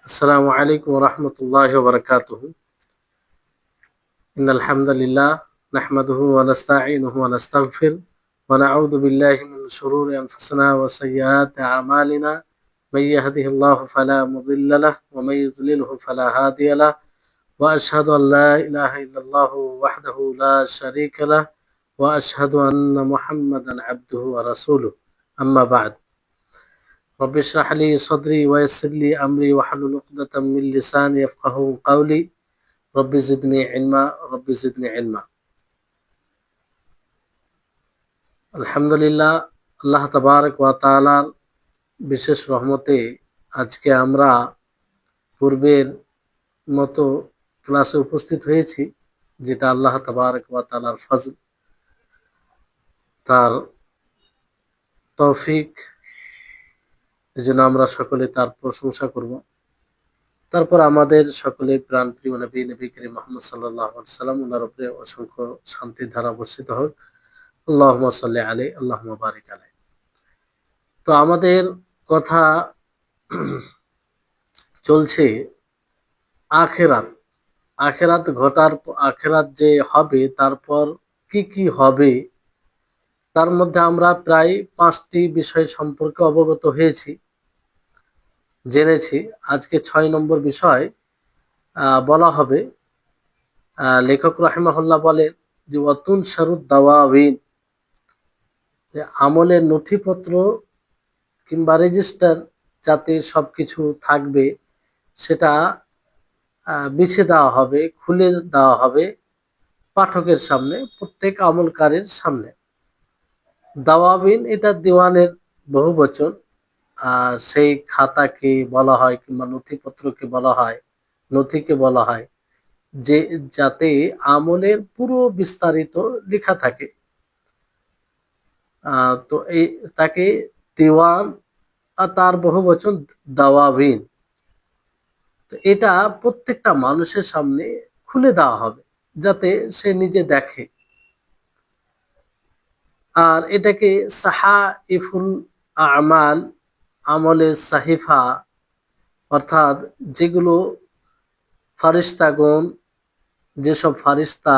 السلام عليكم ورحمة الله وبركاته. إن الحمد لله نحمده ونستعينه ونستغفر ونعوذ بالله من شرور أنفسنا وسيئات أعمالنا. من يهده الله فلا مضل له ومن يضلله فلا هادي له، وأشهد أن لا إله إلا الله وحده لا شريك له، وأشهد أن محمدا عبده ورسوله. أما بعد، رب اشرح لي صدري ويسر لي أمري واحلل عقدة من لساني يفقهوا قولي. رب زدني علما رب زدني علما। আলহামদুলিল্লাহ, আল্লাহ তাবারক ওয়া তাআলার বিশেষ রহমতে আজকে আমরা পূর্বের মতো ক্লাসে উপস্থিত হয়েছি, যেটা আল্লাহ তাবারক ওয়া তাআলার ফজল, তার তৌফিক। এজন্য আমরা সকলে তার প্রশংসা করব। তারপর আমাদের সকলের প্রাণ প্রিয় নবী করিম মুহাম্মদ সাল্লাল্লাহু আলাইহি সাল্লাম, ওনার উপরে অসংখ্য শান্তির ধারা বর্ষিত হোক। আল্লাহুম্মা সাল্লি আলাইহি আল্লাহুম্মা বারিক আলাইহি। তো আমাদের কথা চলছে আখেরাত। আখেরাত যে হবে, তারপর কি কি হবে, তার মধ্যে আমরা প্রায় 5টি বিষয় সম্পর্কে অবগত হয়েছি, জেনেছি। আজকে 6 নম্বর বিষয় বলা হবে। লেখক রাহিমাহুল্লাহ বলেন যে ওয়াতুন শারুদ দাওয়াবিন, যে আমলের নথিপত্র কিংবা রেজিস্টার যাতে সবকিছু থাকবে, সেটা বিছে দেওয়া হবে, খুলে দেওয়া হবে পাঠকের সামনে, প্রত্যেক আমলকারীর সামনে। দাওয়াবিন এটা দিওয়ানের বহু বচন। সেই খাতাকে বলা হয় কিংবা নথিপত্রকে বলা হয়, নথিকে বলা হয়, যে যাতে আমলের পুরো বিস্তারিত লেখা থাকে। তো এই তাকে দিওয়ান, আর তার বহু বচন দাওয়াবিন। তো এটা প্রত্যেকটা মানুষের সামনে খুলে দেওয়া হবে, যাতে সে নিজে দেখে। আর এটাকে সাহাইফুল আমাল, আমলের সাহিফা, অর্থাৎ যেগুলো ফারিস্তাগণ, যেসব ফারিস্তা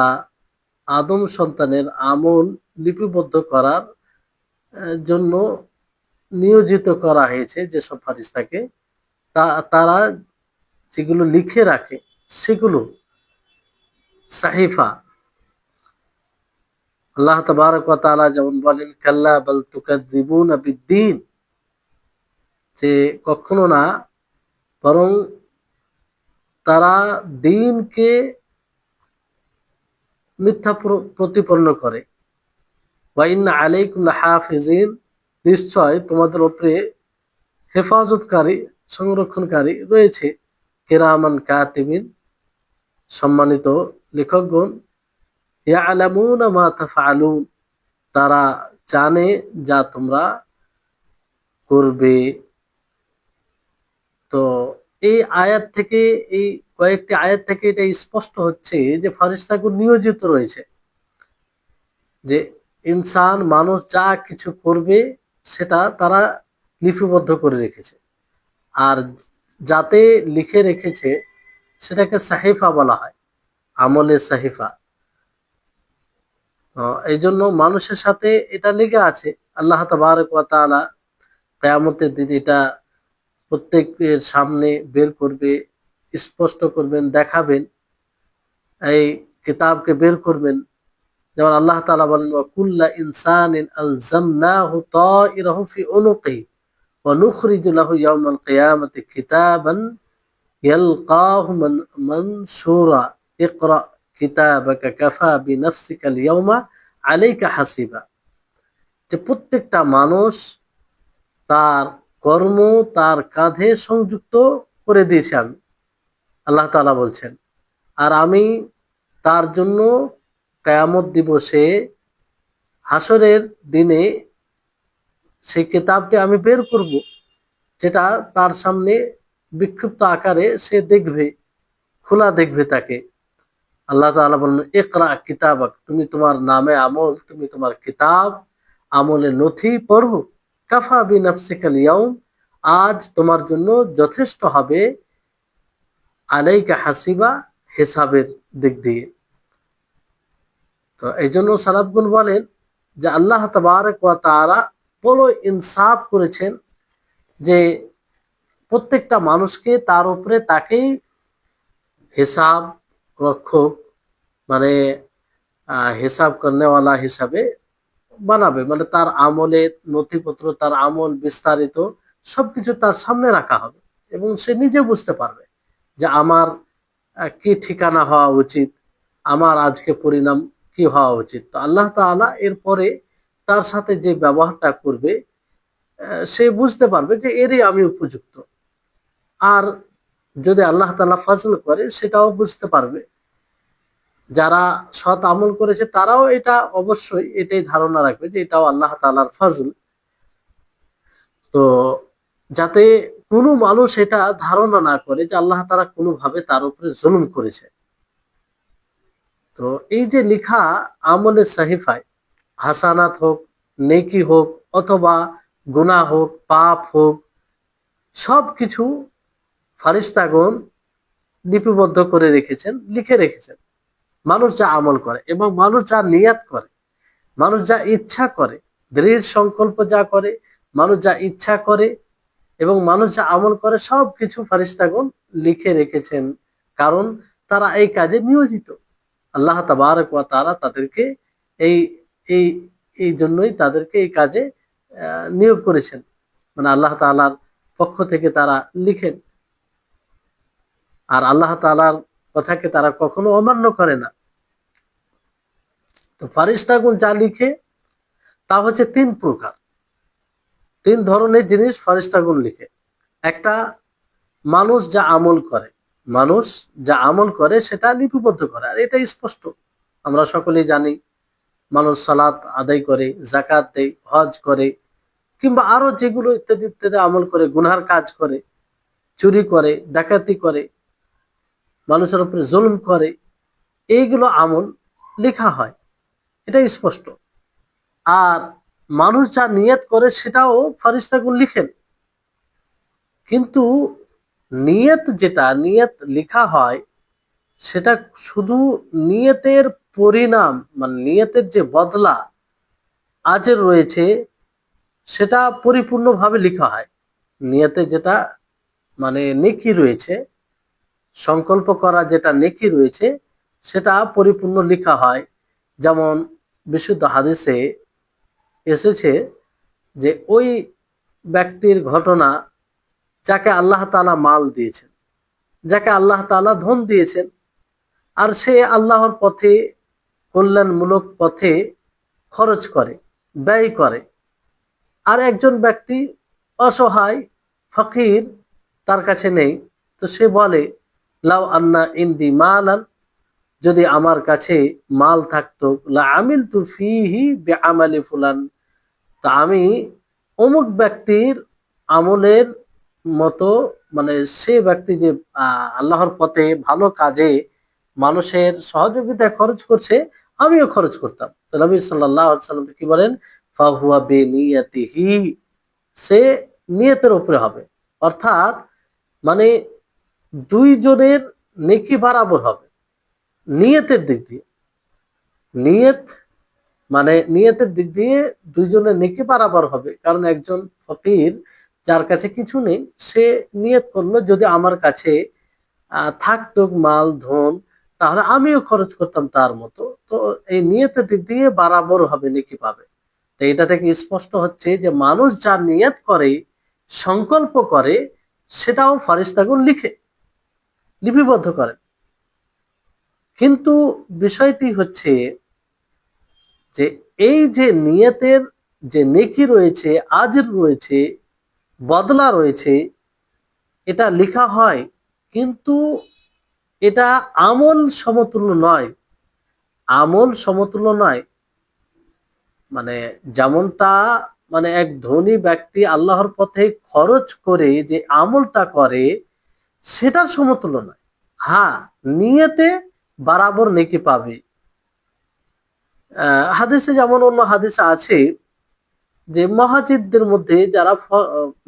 আদম সন্তানের আমল লিপিবদ্ধ করার জন্য নিয়োজিত করা হয়েছে, যেসব ফারিস্তাকে, তারা যেগুলো লিখে রাখে, সেগুলো সাহিফা। আল্লাহ তাবারক ওয়া তাআলা যেমন বলেন, কাল্লা বাল তুকাযযিবুনা বিদ্দীন, যে কখনো না, বরং তারা দিনকে মিথ্যা প্রতিপন্ন করে। ওয়া ইন্না আলাইকুম লাহাফিজিন, নিশ্চয় তোমাদের উপরে হেফাজতকারী, সংরক্ষণকারী রয়েছে। কিরামান কাতিবিন, সম্মানিত লেখকগণ। ইয়ালামুনা মা তাফআলুন, তারা জানে যা তোমরা করবে। তো এই আয়াত থেকে, এই কয়েকটি আয়াত থেকে এটা স্পষ্ট হচ্ছে যে ফারিস্তাগণ নিয়োজিত রয়েছে, যে ইনসান, মানুষ যা কিছু করবে সেটা তারা লিপিবদ্ধ করে রেখেছে। আর যাতে লিখে রেখেছে সেটাকে সাহিফা বলা হয়, আমলের সাহিফা। এই জন্য মানুষের সাথে এটা লেগে আছে। আল্লাহ তাবারক ওয়া তাআলা কিয়ামতের দিন এটা প্রত্যেকের সামনে বের করবে, স্পষ্ট করবেন, দেখাবেন, এই কিতাবকে বের করবেন। যেমন আল্লাহ তাআলা বলেন, ওয়া কুল্লা ইনসানিন আলজামনাহু তাইরাহু ফি উনুকি ওয়া নুখরিজু লাহু ইয়াওমাল কিয়ামাতি কিতাবান ইয়ালকাহু মানশুরা ইকরা কিতাবাকা কাফা বিনাফসিকা আল-ইয়াওমা আলাইকা হাসিবা। যে প্রত্যেকটা মানুষ তার কর্ম তার কাঁধে সংযুক্ত করে দিয়েছি আমি, আল্লাহ তাআলা বলছেন। আর আমি তার জন্য কিয়ামত দিবসে, হাসরের দিনে, সেই কিতাবটি আমি বের করব, যেটা তার সামনে বিক্ষিপ্ত আকারে সে দেখবে, খোলা দেখবে তাকে। আল্লাহ তাআলা বলেন, ইকরা কিতাবাক, তুমি তোমার নামে আমল, তুমি তোমার কিতাব, আমলের নথি পড়ো। কাফা বিনাফসিকা আল-ইয়াওম, আজ তোমার জন্য যথেষ্ট হবে আলাইকা হাসিবা, হিসাবের দিক দিয়ে। তো এই জন্য সালাফগণ বলেন যে আল্লাহ তাবারক ওয়া তাআলা বড় ইনসাফ করেছেন যে প্রত্যেকটা মানুষকে তার উপরে তাকেই হিসাব রক্ষক, মানে হিসাব করনেওয়ালা হিসাবে বানাবে। মানে তার আমলের নথিপত্র, তার আমল বিস্তারিত সবকিছু তার সামনে রাখা হবে এবং সে নিজে বুঝতে পারবে যে আমার কি ঠিকানা হওয়া উচিত, আমার আজকে পরিণাম কি হওয়া উচিত। তো আল্লাহ তাআলা এরপরে তার সাথে যে ব্যবহারটা করবে সে বুঝতে পারবে যে এরই আমি উপযুক্ত। আর যদি আল্লাহ তাআলা ফজল করে সেটাও বুঝতে পারবে। যারা সৎ আমল করেছে তারাও এটা অবশ্যই এটাই ধারণা রাখবে যে এটাও আল্লাহ তাআলার ফজল। তো যাতে কোনো মানুষ এটা ধারণা না করে যে আল্লাহ তাআলা কোনোভাবে তার উপরে জুলুম করেছে। তো এই যে লিখা আমলের সাহিফায়, হাসানাত হোক, নেকি হোক, অথবা গুনাহ হোক, পাপ হোক, সবকিছু ফারিস্তাগণ লিপিবদ্ধ করে রেখেছেন, লিখে রেখেছেন। মানুষ যা আমল করে এবং মানুষ যা নিয়াত করে, মানুষ যা ইচ্ছা করে, দৃঢ় সংকল্প যা করে, মানুষ যা ইচ্ছা করে এবং মানুষ যা আমল করে, সবকিছু ফারিস্তাগণ লিখে রেখেছেন। কারণ তারা এই কাজে নিয়োজিত। আল্লাহ তাবারক ওয়া তাআলা তাদেরকে এই এই এই জন্যই তাদেরকে এই কাজে নিয়োগ করেছেন। মানে আল্লাহ তাআলার পক্ষ থেকে তারা লিখেন। আর আল্লাহ তাআলার কথাকে তারা কখনো অমান্য করে না। তো ফারিস্তাগণ যা লিখে তা হচ্ছে তিন প্রকার, তিন ধরনের জিনিস ফারিস্তাগণ লিখে। একটা, মানুষ যা আমল করে, মানুষ যা আমল করে সেটা লিপিবদ্ধ করে, আর এটা স্পষ্ট, আমরা সকলেই জানি। মানুষ সালাত আদায় করে, যাকাত দেয়, হজ করে, কিংবা আরো যেগুলো ইত্যাদি ইত্যাদি আমল করে, গুনহার কাজ করে, চুরি করে, ডাকাতি করে, মানুষের উপরে জুলুম করে, এইগুলো আমল লেখা হয়, এটা স্পষ্ট। আর মানুষ যা নিয়ত করে সেটাও ফারিস্তাগণ লিখেন। কিন্তু নিয়ত, যেটা নিয়ত লেখা হয় সেটা শুধু নিয়তের পরিণাম, মানে নিয়তের যে বদলা আজের রয়েছে সেটা পরিপূর্ণভাবে লেখা হয়। নিয়তে যেটা মানে নেকি রয়েছে, সংকল্প করা যেটা নেকি রয়েছে সেটা পরিপূর্ণ লেখা হয়। যেমন বিশুদ্ধ হাদিসে এসেছে যে ওই ব্যক্তির ঘটনা যাকে আল্লাহ তাআলা মাল দিয়েছেন, যাকে আল্লাহ তাআলা ধন দিয়েছেন, আর সে আল্লাহর পথে, কল্যাণমূলক পথে খরচ করে, ব্যয় করে। আর একজন ব্যক্তি অসহায়, ফকির, তার কাছে নেই। তো সে বলে, লাউ আন্না ইনদি মালান, যদি আমার কাছে মাল থাকতো, লা আমিলতু ফিহি বিআমালি ফুলান, তা আমি অমুক ব্যক্তির আমলের মতো, মানে সে ব্যক্তি যে আল্লাহর পথে ভালো কাজে মানুষের সহযোগিতায় খরচ করছে, আমিও খরচ করতাম। তো নবী সাল্লাল্লাহু আলাইহি ওয়াসাল্লাম কি বলেন, ফাহুয়া বিনিয়াতিহি, সে নিয়তের উপরে হবে। অর্থাৎ মানে দুইজনের নেকি বরাবর হবে নিয়তের দিক দিয়ে। নিয়ত মানে নিয়তের দিক দিয়ে দুইজনের নেকি বরাবর হবে। কারণ একজন ফকির যার কাছে কিছু নেই, সে নিয়ত করলো যদি আমার কাছে থাকতো মাল ধন, তাহলে আমিও খরচ করতাম তার মতো। তো এই নিয়তের দিক দিয়ে বরাবর হবে, নেকি পাবে। তো এটা থেকে স্পষ্ট হচ্ছে যে মানুষ যা নিয়ত করে, সংকল্প করে, সেটাও ফারিস্তাগণ লিখে, লিপিবদ্ধ করে। কিন্তু বিষয়টি হচ্ছে যে এই যে নিয়তের যে নেকি রয়েছে, আজর রয়েছে, বদলা রয়েছে, এটা লেখা হয়, কিন্তু এটা আমল সমতুল্য নয়। আমল সমতুল্য নয়, মানে যেমনটা মানে এক ধনী ব্যক্তি আল্লাহর পথে খরচ করে যে আমলটা করে সেটার সমতুল্য নয়। হ্যাঁ, নিয়তে বরাবর নেকি পাবে। হাদিসে যেমন অন্য হাদিসে আছে যে মুহাজিরদের মধ্যে যারা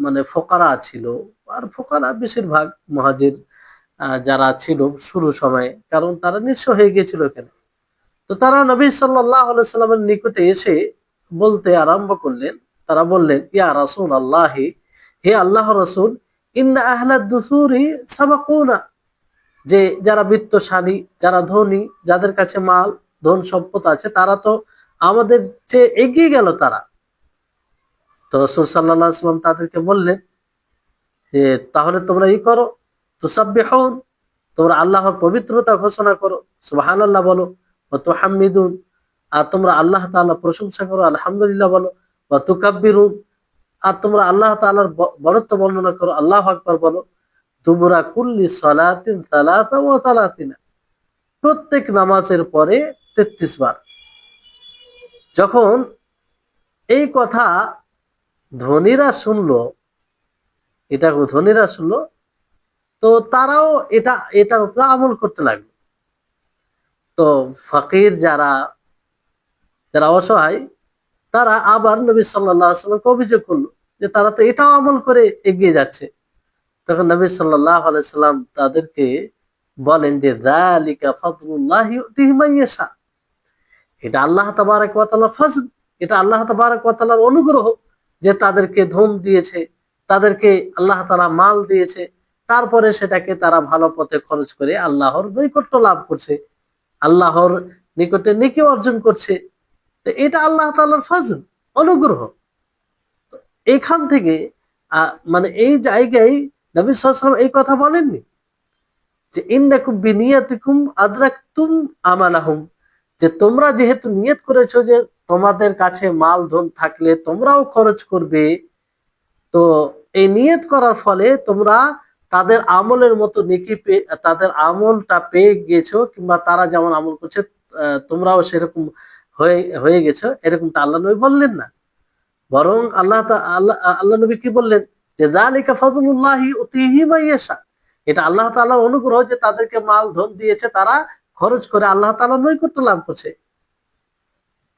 মানে ফোকারা ছিল, আর ফোকারা বেশিরভাগ মুহাজির যারা ছিল শুরু সময়ে, কারণ তারা নিঃস্ব হয়ে গিয়েছিল এখানে। তো তারা নবী সাল্লাল্লাহু আলাইহি সাল্লামের নিকটে এসে বলতে আরম্ভ করলেন। তারা বললেন, ইয়া রাসূলুল্লাহি, হে আল্লাহর রাসূল, ইন্না আহলাদ দুসুরি সাবাকুনা, যে যারা বিত্তশালী, যারা ধনী, যাদের কাছে মাল ধন সম্পদ আছে, তারা তো আমাদের চেয়ে এগিয়ে গেল তারা। তো রাসূল সাল্লাল্লাহু আলাইহি ওয়াসাল্লাম তাদেরকে বললেন যে তাহলে তোমরা করো, তুসাব্বিহুন, তোমরা আল্লাহর পবিত্রতা ঘোষণা করো, সুবহানাল্লাহ বলো, ওয়া তুহাম্মিদুন, আর তোমরা আল্লাহ তাআলার প্রশংসা করো, আলহামদুলিল্লাহ বলো, ওয়া তুকাব্বিরুন, আর তোমরা আল্লাহ তাআলার বড়ত্ব বর্ণনা করো, আল্লাহু আকবার বলো, দুবুরা কুল্লি সালাতিন সালাসা ওয়া সালাসিনা, প্রত্যেক নামাজের পরে 33 বার। যখন এই কথা ধনীরা শুনলো, ধনীরা শুনলো, তো তারাও এটার উপরে আমল করতে লাগলো। তো ফকির যারা যারা অসহায়, তারা আবার নবী সাল্লাল্লাহু আলাইহি ওয়াসাল্লামকে অভিযোগ করলো যে তারা তো এটাও আমল করে এগিয়ে যাচ্ছে। তখন নবী সাল্লাল্লাহু আলাইহি ওয়াসাল্লাম তাদেরকে বলেন যে যালিকা ফাদলুল্লাহি ইউতিহি মান ইয়াশা, এটা আল্লাহ তাবারক ওয়া তাআলার ফজল, এটা আল্লাহ তাবারক ওয়া তাআলার অনুগ্রহ, যে তাদেরকে ধন দিয়েছে, তাদেরকে আল্লাহ তাআলা মাল দিয়েছে, তারপরে সেটাকে তারা ভালো পথে খরচ করে আল্লাহর নৈকট্য লাভ করছে, আল্লাহর নিকটে নেকি অর্জন করছে। তো এটা আল্লাহ তাআলার ফজল, অনুগ্রহ। এইখান থেকে মানে এই জায়গায় নবী সাল্লাল্লাহু আলাইহি ওয়াসাল্লাম এই কথা বলেননি যে ইন্নাকুম বিনিয়াতিকুম আদরাকতুম আমালাহুম, যে তোমরা যেহেতু নিয়ত করেছো যে তোমাদের কাছে মাল ধন থাকলে তোমরাও খরচ করবে, তো এই নিয়ত করার ফলে তোমরা তাদের আমলের মতো নেকি পেয়ে, তাদের আমলটা পেয়ে গেছো, কিংবা তারা যেমন আমল করছে তোমরাও সেরকম হয়ে হয়ে গেছো, এরকমটা আল্লাহ নবী বললেন না। বরং আল্লাহ নবী কি বললেন যে যালিকা ফাযলুল্লাহি ইউতিহি মান ইয়াশা, এটা আল্লাহ তাআলার অনুগ্রহ যে তাদেরকে মাল ধন দিয়েছে, তারা খরচ করে আল্লাহ তাআলার নৈকট্য লাভ করছে।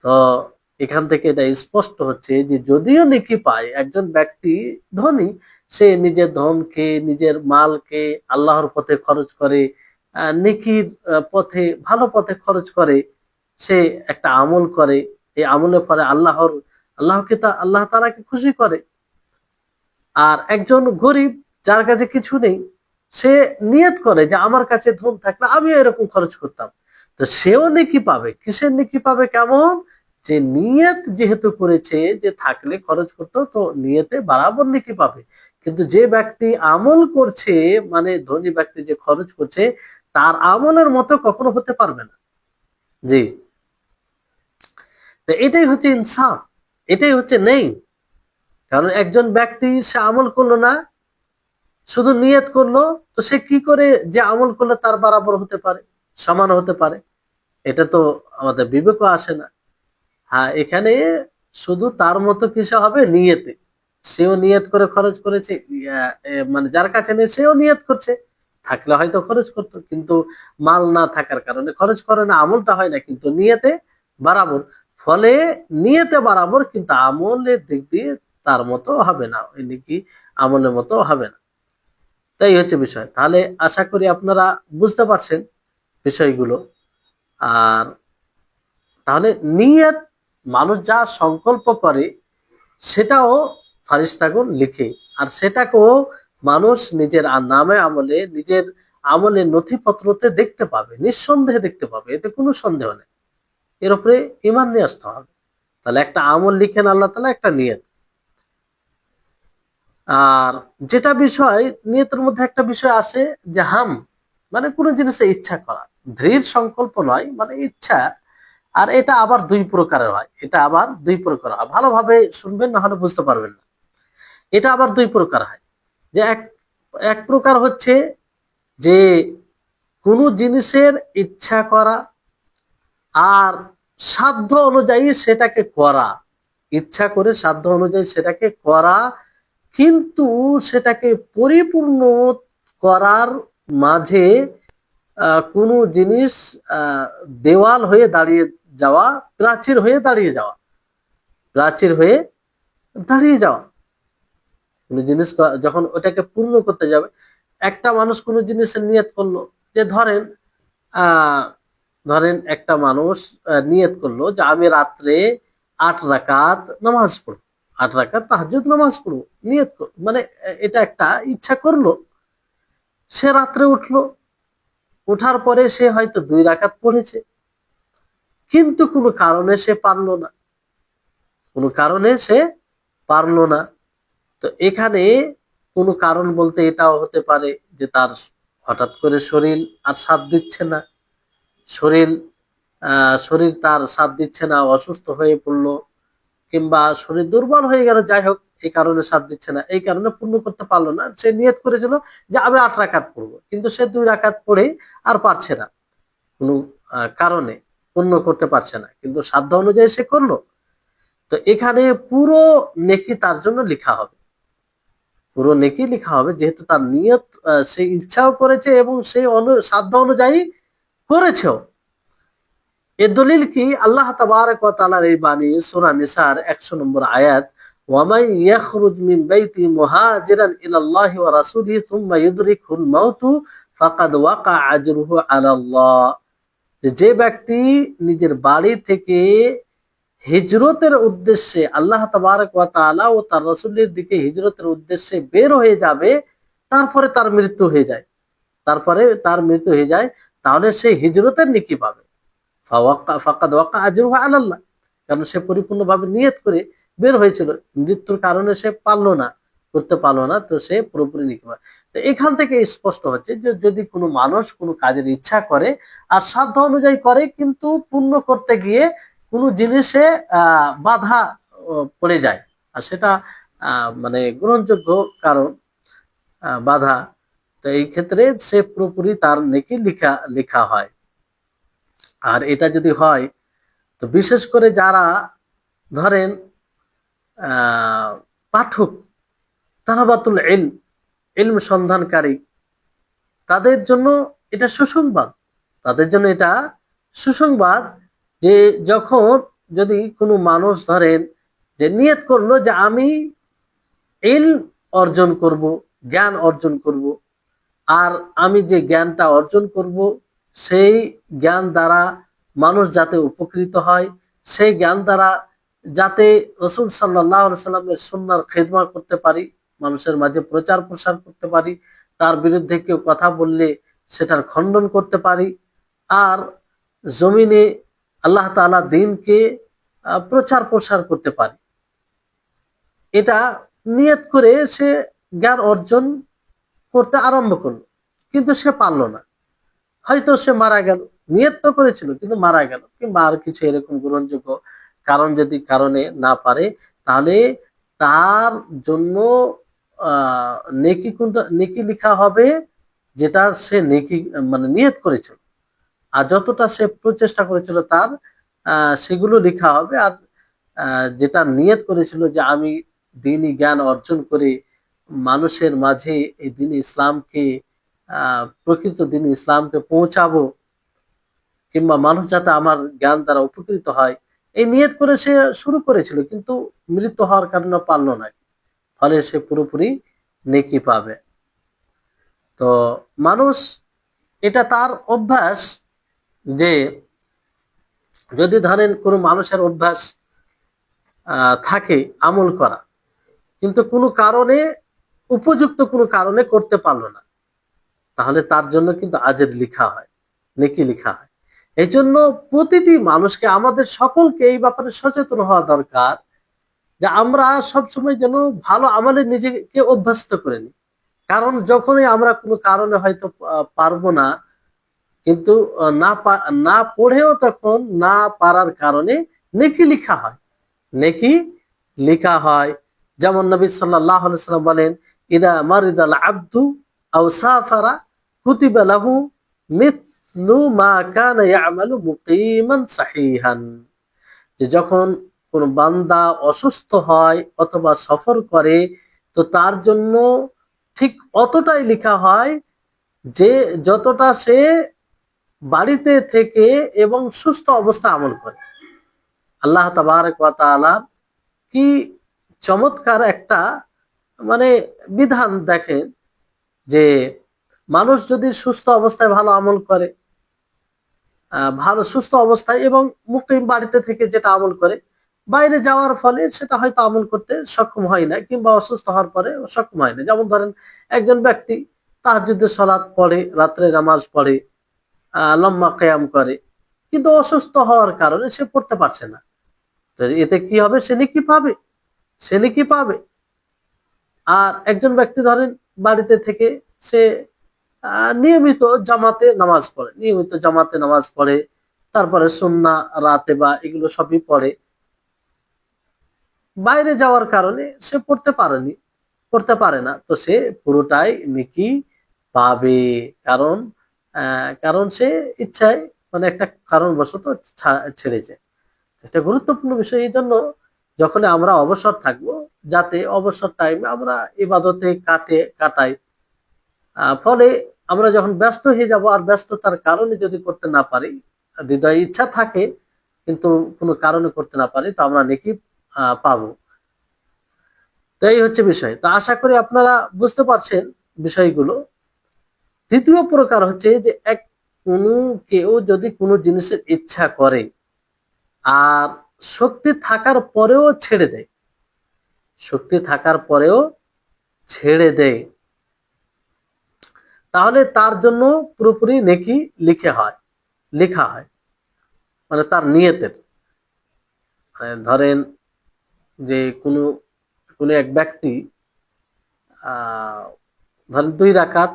তো এখান থেকে এটা স্পষ্ট হচ্ছে যে যদিও নেকি পায় একজন ব্যক্তি ধনী, সে নিজের ধনকে, নিজের মালকে আল্লাহর পথে খরচ করে, নেকির পথে, ভালো পথে খরচ করে, সে একটা আমল করে, এই আমলের ফলে আল্লাহ তাআলাকে খুশি করে। আর একজন গরিব যার কাছে কিছু নেই, সে নিয়ত করে যে আমার কাছে ধন থাকলে আমিও এরকম খরচ করতাম, তো সেও নেকি পাবে। কিসের নেকি পাবে? কেমন? যে নিয়ত যেহেতু করেছে যে থাকলে খরচ করতো, তো নিয়তে বরাবর নেকি পাবে। কিন্তু যে ব্যক্তি আমল করছে, মানে ধনী ব্যক্তি যে খরচ করছে, তার আমলের মতো কখনো হতে পারবে না। জি, তো এটাই হচ্ছে ইনসাফ, এটাই হচ্ছে নেই। কারণ একজন ব্যক্তি সে আমল করলো না, শুধু নিয়ত করলো, তো সে কি করে যে আমল করলে তার বরাবর হতে পারে, সমান হতে পারে? এটা তো আমাদের বিবেকও আসে না। হ্যাঁ, এখানে শুধু তার মতো কিসে হবে? নিয়তে। সেও নিয়ত করে খরচ করেছে, মানে যার কাছে নেই সেও নিয়ত করছে, থাকলে হয়তো খরচ করতো, কিন্তু মাল না থাকার কারণে খরচ করে না, আমলটা হয় না, কিন্তু নিয়তে বরাবর। ফলে নিয়তে বরাবর, কিন্তু আমলের দিক দিয়ে তার মতো হবে না, ওই নাকি আমলের মতো হবে না। তাই হচ্ছে বিষয়। তাহলে আশা করি আপনারা বুঝতে পারছেন বিষয়গুলো। আর তাহলে নিয়ত, মানুষ যা সংকল্প করে সেটাও ফারিস্তাগণ লিখে, আর সেটাকেও মানুষ নিজের নামে আমলে, নিজের আমলের নথিপত্রতে দেখতে পাবে, নিঃসন্দেহে দেখতে পাবে, এতে কোনো সন্দেহ নেই। এর উপরে ঈমান নিয়ে আসতে হবে। তাহলে একটা আমল লিখেন আল্লাহ তাআলা, একটা নিয়ত। আর যেটা বিষয়, নিয়তের মধ্যে একটা বিষয় আসে যে হাম, মানে কোনো জিনিসে ইচ্ছা করা, দৃঢ় সংকল্প নয়, মানে ইচ্ছা। আর এটা আবার দুই প্রকারের হয়, এটা আবার দুই প্রকার হয়, ভালোভাবে শুনবেন, না হলে বুঝতে পারবেন না। এটা আবার দুই প্রকার হয়। যে এক এক প্রকার হচ্ছে যে কোনো জিনিসের ইচ্ছা করা আর সাধ্য অনুযায়ী সেটাকে করা, ইচ্ছা করে সাধ্য অনুযায়ী সেটাকে করা, কিন্তু সেটাকে পরিপূর্ণ করার মাঝে কোনো জিনিস আহ, দেওয়াল হয়ে দাঁড়িয়ে যাওয়া, প্রাচীর হয়ে দাঁড়িয়ে যাওয়া, প্রাচীর হয়ে দাঁড়িয়ে যাওয়া। কোনো জিনিস যখন ওটাকে পূর্ণ করতে যাবে, একটা মানুষ কোনো জিনিসের নিয়ত করলো, যে আহ ধরেন একটা মানুষ নিয়ত করলো যে আমি রাত্রে 8 রাকাত নামাজ পড়বো, 8 রাকাত তাহাজ্জুদ নামাজ পড়বো, মানে এটা একটা ইচ্ছা করলো। সে রাত্রে উঠলো, ওঠার পরে সে হয়তো 2 রাকাত পড়েছে, কিন্তু কোনো কারণে সে পারলো না, কোনো কারণে সে পারলো না। তো এখানে কোনো কারণ বলতে এটাও হতে পারে যে তার হঠাৎ করে শরীর আর সাথ দিচ্ছে না, শরীর শরীর তার সাথ দিচ্ছে না, অসুস্থ হয়ে পড়লো, কিংবা শরীর দুর্বল হয়ে গেল, যাই হোক এই কারণে সাথ দিচ্ছে না, এই কারণে পূর্ণ করতে পারলো না। সে নিয়ত করেছিল যে আমি 8 রাকাত পড়বো, কিন্তু সে 2 রাকাত পড়ে আর পারছে না, কোনো কারণে পূর্ণ করতে পারছে না, কিন্তু সাধ্য অনুযায়ী সে করলো। তো এখানে পুরো নেকি তার জন্য লেখা হবে, পুরো নেকি লেখা হবে, যেহেতু তার নিয়ত সে ইচ্ছাও করেছে এবং সে সাধ্য অনুযায়ী করেছেও। এর দলিল কি? আল্লাহ তাবারক ওয়া তাআলার এই বাণী সূরা নিসার 100 নম্বর আয়াত, ওয়ামান ইয়াখরুজ মিন বাইতি মুহাজিরান ইলাল্লাহি ওয়া রাসূলিহি সুম্মা ইউদরিকুল মাউতু ফাকাদ ওয়াকা আজরুহু আলাল্লাহ। যে ব্যক্তি নিজের বাড়ি থেকে হিজরতের উদ্দেশ্যে আল্লাহ তাবারক ওয়া তাআলা ও তার রাসূলের দিকে হিজরতের উদ্দেশ্যে বের হয়ে যাবে, তারপরে তার মৃত্যু হয়ে যায়, তারপরে তার মৃত্যু হয়ে যায়, তাহলে সে হিজরতের নেকি পাবে। ফাকাদ ওয়াকা আজরুহু আলাল্লাহ, কারণ সে পরিপূর্ণভাবে নিয়ত করে বের হয়েছিল, মৃত্যুর কারণে সে করতে পারলো না, তো সে পুরোপুরি নেকি পাবে। তো এখান থেকে স্পষ্ট হচ্ছে যে যদি কোনো মানুষ কোনো কাজের ইচ্ছা করে আর সাধ্য অনুযায়ী করে, কিন্তু পূর্ণ করতে গিয়ে কোনো জিনিসে বাধা পড়ে যায়, আর সেটা মানে গ্রহণযোগ্য কারণ, বাধা, তো এই ক্ষেত্রে সে পুরোপুরি তার নেকি লেখা লেখা হয়। আর এটা যদি হয়, তো বিশেষ করে যারা ধরেন পাঠক, তালাবাতুল ইলম, ইলম সন্ধানকারী, তাদের জন্য এটা সুসংবাদ, তাদের জন্য এটা সুসংবাদ যে যখন যদি কোনো মানুষ ধরেন যে নিয়ত করলো যে আমি ইলম অর্জন করব, জ্ঞান অর্জন করব, আর আমি যে জ্ঞানটা অর্জন করব সেই জ্ঞান দ্বারা মানুষ যাতে উপকৃত হয়, সেই জ্ঞান দ্বারা যাতে রাসূল সাল্লাল্লাহু আলাইহি সাল্লামের সুন্নাহর খিদমত করতে পারি, মানুষের মাঝে প্রচার প্রসার করতে পারি, তার বিরুদ্ধে কেউ কথা বললে সেটার খণ্ডন করতে পারি, আর জমিনে আল্লাহ তাআলা দ্বীনকে প্রচার প্রসার করতে পারি, এটা নিয়ত করে সে জ্ঞান অর্জন করতে আরম্ভ করলো, কিন্তু সে পারলো না, হয়তো সে মারা গেল, নিয়ত তো করেছিল কিন্তু মারা গেল, কিংবা আর কিছু এরকম গ্রহণযোগ্য কারণ যদি কারণে না পারে, তাহলে তার জন্য আহ নেকি কোনটা, নেকি লেখা হবে যেটা সে নেকি মানে নিয়ত করেছিল, আর যতটা সে প্রচেষ্টা করেছিল তার সেগুলো লেখা হবে। আর যেটা নিয়ত করেছিল যে আমি দ্বীনি জ্ঞান অর্জন করে মানুষের মাঝে এই দ্বীন ইসলামকে প্রকৃত দ্বীন ইসলামকে পৌঁছাবো, কিংবা মানুষ যাতে আমার জ্ঞান দ্বারা উপকৃত হয়, এই নিয়ত করে সে শুরু করেছিল, কিন্তু মৃত্যু হওয়ার কারণে পারলো না, ফলে সে পুরোপুরি নেকি পাবে। তো মানুষ, এটা তার অভ্যাস, যে যদি ধরেন কোনো মানুষের অভ্যাস থাকে আমল করা, কিন্তু কোনো কারণে, উপযুক্ত কোনো কারণে করতে পারলো না, তাহলে তার জন্য কিন্তু আজর লিখা হয়, নেকি লিখা হয়। এই জন্য প্রতিটি মানুষকে, আমাদের সকলকে এই ব্যাপারে সচেতন হওয়া দরকার, যে আমরা সবসময় যেন ভালো আমলে নিজেকে অভ্যস্ত করে নিই। কারণ যখনই আমরা কোনো কারণে হয়তো পারবো না, কিন্তু না পড়েও তখন না পারার কারণে নেকি লিখা হয়, নেকি লিখা হয়। যেমন নবী সাল্লাল্লাহু আলাইহি ওয়াসাল্লাম বলেন, ইদা মারিদাল আবদু আও সাফারা কুতিবা লাহু মিথলু মা কানা ইয়ামালু মুকিমান সাহিহান। যে যখন কোন বান্দা অসুস্থ হয় অথবা সফর করে, তো তার জন্য ঠিক অতটাই লেখা হয় যে যতটা সে বাড়িতে থেকে এবং সুস্থ অবস্থা আমল করে। আল্লাহ তাবারক ওয়া তাআলা কি চমৎকার একটা মানে বিধান দেখেন, যে মানুষ যদি সুস্থ অবস্থায় ভালো আমল করে, ভালো সুস্থ অবস্থায় এবং মুকিম বাড়িতে থেকে যেটা আমল করে, বাইরে যাওয়ার ফলে সেটা হয়তো আমল করতে সক্ষম হয় না, কিংবা অসুস্থ হওয়ার পরে সক্ষম হয় না। যেমন ধরেন একজন ব্যক্তি তাহাজ্জুদের সালাত পড়ে, রাত্রে নামাজ পড়ে, লম্বা কিয়াম করে, কিন্তু অসুস্থ হওয়ার কারণে সে পড়তে পারছে না। তো এতে কি হবে? সে নেকি পাবে, সে নেকি পাবে। আর একজন ব্যক্তি ধরেন বাড়িতে থেকে সে নিয়মিত জামাতে নামাজ পড়ে, নিয়মিত জামাতে নামাজ পড়ে, তারপরে সুন্নাহ রাতে বা এগুলো সবই পড়ে, বাইরে যাওয়ার কারণে সে পড়তে পারেনি, পড়তে পারে না, তো সে পুরোটাই নেকি পাবে। কারণ কারণ সে ইচ্ছায় মানে একটা কারণবশত ছেড়েছে। এটা গুরুত্বপূর্ণ বিষয়। এই জন্য যখন আমরা অবসর থাকবো, যাতে অবসর টাইমে আমরা ইবাদতে কাটাই। ফলে আমরা যখন ব্যস্ত হয়ে যাব, আর ব্যস্ততার কারণে যদি করতে না পারি, হৃদয়ে ইচ্ছা থাকে কিন্তু কোনো কারণে করতে না পারি, তো আমরা নেকি পাবো। তো এই হচ্ছে বিষয়। তো আশা করি আপনারা বুঝতে পারছেন বিষয়গুলো। দ্বিতীয় প্রকার হচ্ছে যে কোনো কেউ যদি কোনো জিনিসের ইচ্ছা করে আর শক্তি থাকার পরেও ছেড়ে দেয়, শক্তি থাকার পরেও ছেড়ে দেয়, তাহলে তার জন্য পুরোপুরি নেকি লেখা হয়, মানে তার নিয়তের। মানে ধরেন যে কোনো কোনো এক ব্যক্তি আহ ধরেন 2 রাকাত